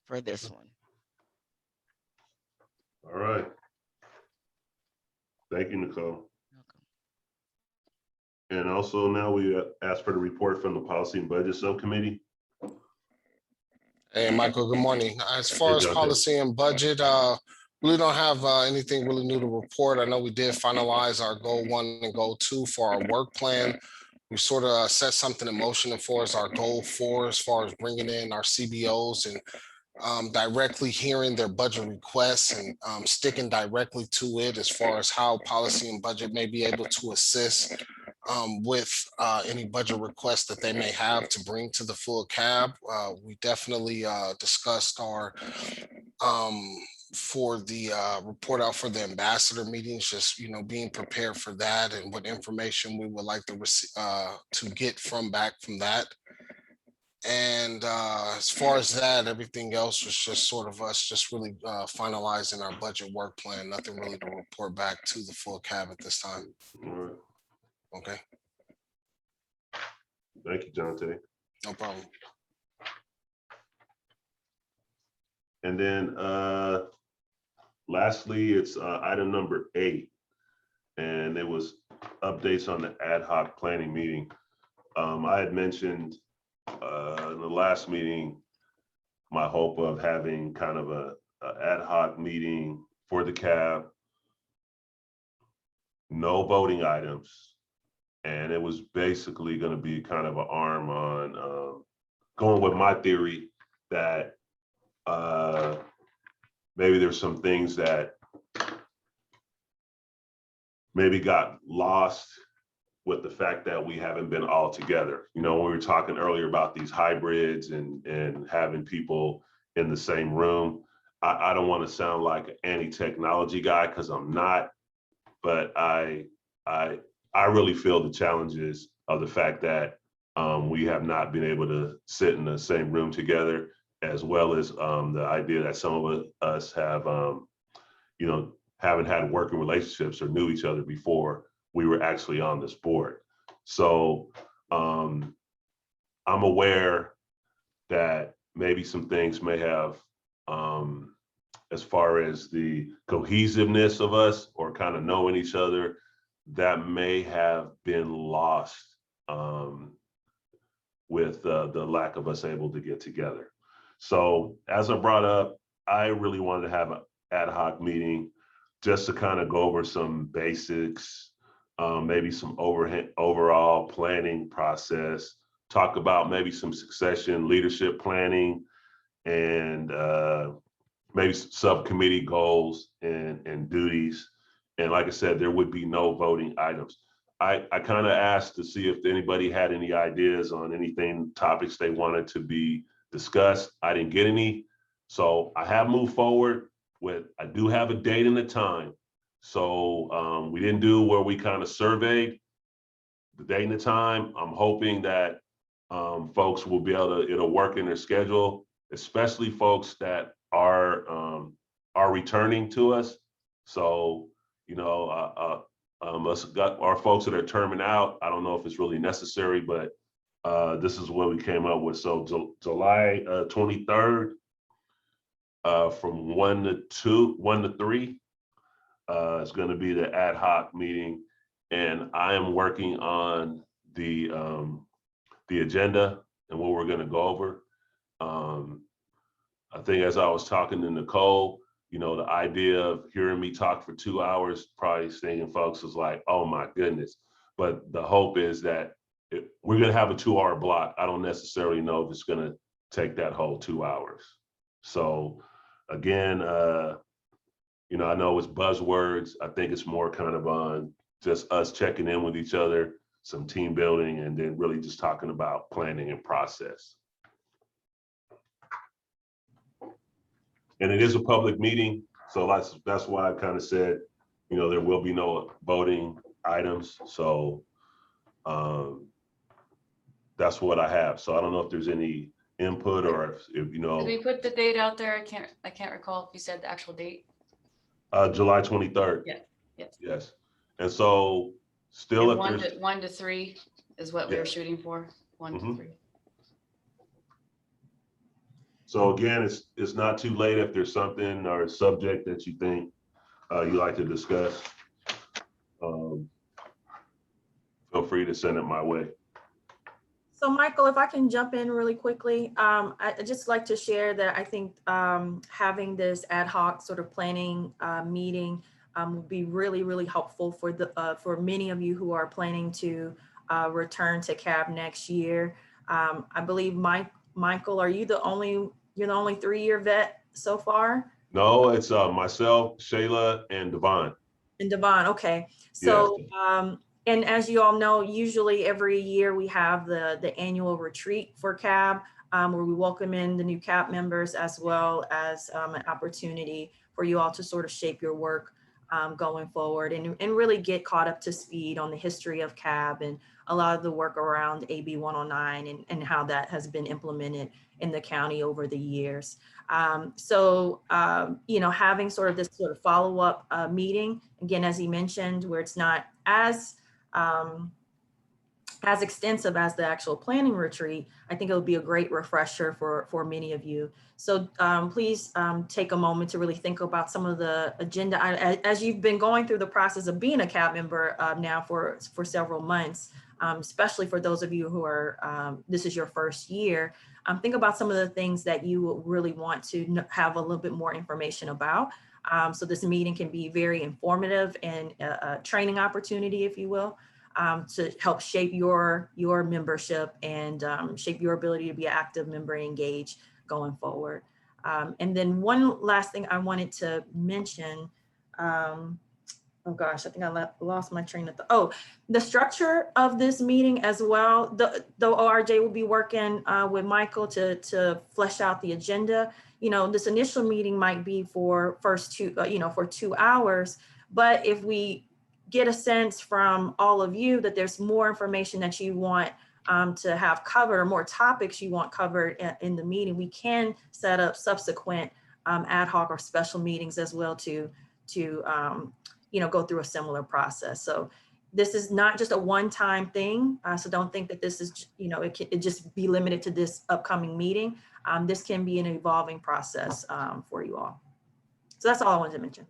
for this one. All right. Thank you, Nicole. And also now we ask for the report from the Policy and Budget Subcommittee. Hey, Michael, good morning. As far as Jonathan. policy and budget, really don't have anything really new to report. I know we did finalize our goal 1 and goal 2 for our work plan. We sort of set something in motion as far as our goal 4, as far as bringing in our CBOs and directly hearing their budget requests and sticking directly to it as far as how policy and budget may be able to assist with any budget requests that they may have to bring to the full cab. We definitely discussed our for the report out for the ambassador meetings, just being prepared for that and what information we would like to get back from that. And as far as that, everything else was just sort of us just really finalizing our budget work plan. Nothing really to report back to the full cab at this time. All right. Okay. Thank you, Jonte. No problem. And then lastly, it's item number 8. And it was updates on the ad hoc planning meeting. I had mentioned in the last meeting my hope of having kind of a ad hoc meeting for the cab, no voting items, and it was basically going to be kind of an arm on going with my theory that maybe there's some things that maybe got lost with the fact that we haven't been all together. We were talking earlier about these hybrids and having people in the same room. I don't want to sound like an anti-technology guy because I'm not, but I really feel the challenges of the fact that we have not been able to sit in the same room together, as well as the idea that some of us have, haven't had working relationships or knew each other before we were actually on this board. So I'm aware that maybe some things may have, as far as the cohesiveness of us or kind of knowing each other that may have been lost with the lack of us able to get together. So as I brought up, I really wanted to have an ad hoc meeting just to kind of go over some basics, maybe some overall planning process, talk about maybe some succession leadership planning, and maybe subcommittee goals and duties. And like I said, there would be no voting items. I kind of asked to see if anybody had any ideas on anything, topics they wanted to be discussed. I didn't get any. So I have moved forward with, I do have a date and a time. So we didn't do where we kind of surveyed the date and the time. I'm hoping that folks will be able to, it'll work in their schedule, especially folks that are returning to us. So, you know, our folks that are terming out, I don't know if it's really necessary, but this is what we came up with. So July 23rd, from 1 to 3, is going to be the ad hoc meeting, and I am working on the agenda and what we're going to go over. I think as I was talking to Nicole, you know, the idea of hearing me talk for 2 hours, probably thinking folks was like, oh my goodness. But the hope is that we're going to have a 2-hour block. I don't necessarily know if it's going to take that whole 2 hours. So again, you know, I know it's buzzwords. I think it's more kind of on just us checking in with each other, some team building, and then really just talking about planning and process. And it is a public meeting, so that's why I kind of said, you know, there will be no voting items. So that's what I have. So I don't know if there's any input or if you know. Did we put the date out there? I can't recall if you said the actual date. July 23rd. Yeah. Yes. Yes. And so still, And if there's 1 to 3 is what we were shooting for. 1 to 3. So again, it's not too late if there's something or a subject that you think you like to discuss. Feel free to send it my way. So Michael, if I can jump in really quickly, I'd just like to share that I think having this ad hoc sort of planning meeting will be really, really helpful for many of you who are planning to return to CAB next year. I believe Michael, you're the only 3-year vet so far? No, it's myself, Shayla, and Devon. And Devon, okay. So, yes. And as you all know, usually every year we have the annual retreat for CAB, where we welcome in the new CAB members, as well as an opportunity for you all to sort of shape your work going forward and really get caught up to speed on the history of CAB and a lot of the work around AB 109 and how that has been implemented in the county over the years. You know, having sort of this sort of follow-up meeting, again, as he mentioned, where it's not as extensive as the actual planning retreat, I think it would be a great refresher for many of you. So please take a moment to really think about some of the agenda. As you've been going through the process of being a CAB member now for several months, especially for those of you who are, this is your first year, think about some of the things that you will really want to have a little bit more information about. So this meeting can be very informative and a training opportunity, if you will, to help shape your membership and shape your ability to be an active member and engage going forward. And then one last thing I wanted to mention, oh gosh, I think I lost my train of thought. The structure of this meeting as well. The ORJ will be working with Michael to flesh out the agenda. You know, this initial meeting might be for for 2 hours, but if we get a sense from all of you that there's more information that you want to have covered, or more topics you want covered in the meeting, we can set up subsequent ad hoc or special meetings as well to go through a similar process. So this is not just a one-time thing. So don't think that this is, it just be limited to this upcoming meeting. This can be an evolving process for you all. So that's all I wanted to mention.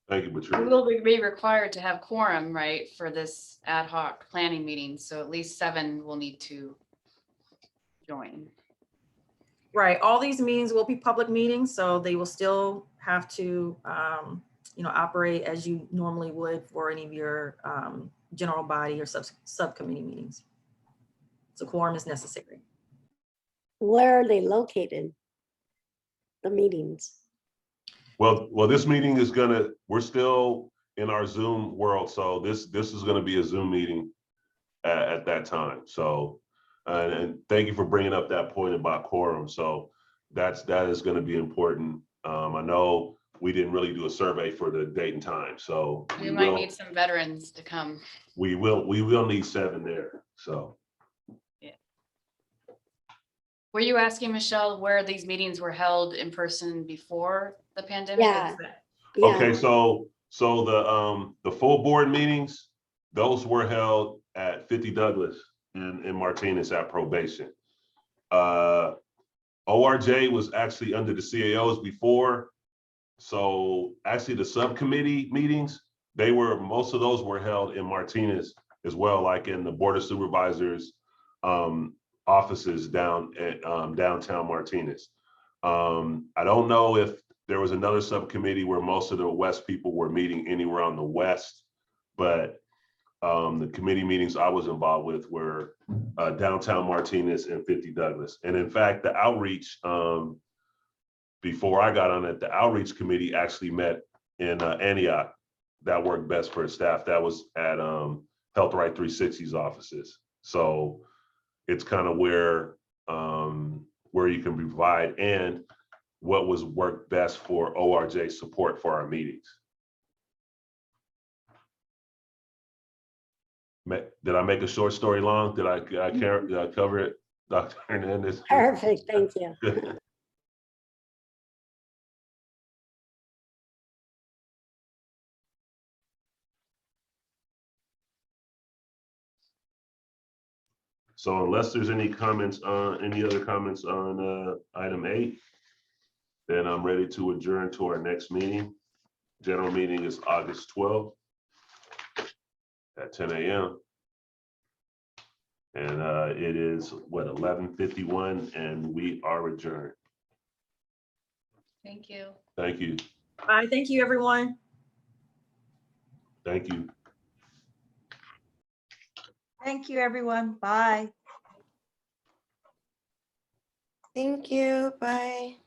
Thank you, We Patricia. will be required to have quorum, right, for this ad hoc planning meeting, so at least 7 will need to join. Right, all these meetings will be public meetings, so they will still have to, operate as you normally would for any of your general body or subcommittee meetings. So quorum is necessary. Where are they located? The meetings? Well, this meeting is we're still in our Zoom world, so this is gonna be a Zoom meeting at that time. So, and thank you for bringing up that point about quorum. So that is gonna be important. I know we didn't really do a survey for the date and time, so We might need some veterans to come. we will need 7 there, so. Were you asking, Michelle, where these meetings were held in person before the pandemic? Yeah. Okay, so the full board meetings, those were held at 50 Douglas in Martinez at probation. ORJ was actually under the CAOs before. So actually the subcommittee meetings, most of those were held in Martinez as well, like in the Board of Supervisors offices down at downtown Martinez. I don't know if there was another subcommittee where most of the West people were meeting anywhere on the West, but the committee meetings I was involved with were downtown Martinez and 50 Douglas. And in fact, the outreach, before I got on it, the outreach committee actually met in Antioch. That worked best for staff. That was at Health Right 360's offices. So it's kind of where you can provide and what was worked best for ORJ support for our meetings. Did I make a short story long? Did I cover it, Dr. Hernandez? Perfect, thank you. So unless there's any other comments on item 8, then I'm ready to adjourn to our next meeting. General meeting is August 12th at 10 a.m. And it is what, 11:51, and we are adjourned. Thank you. Thank you. Bye, thank you, everyone. Thank you. Thank you, everyone. Bye. Thank you. Bye.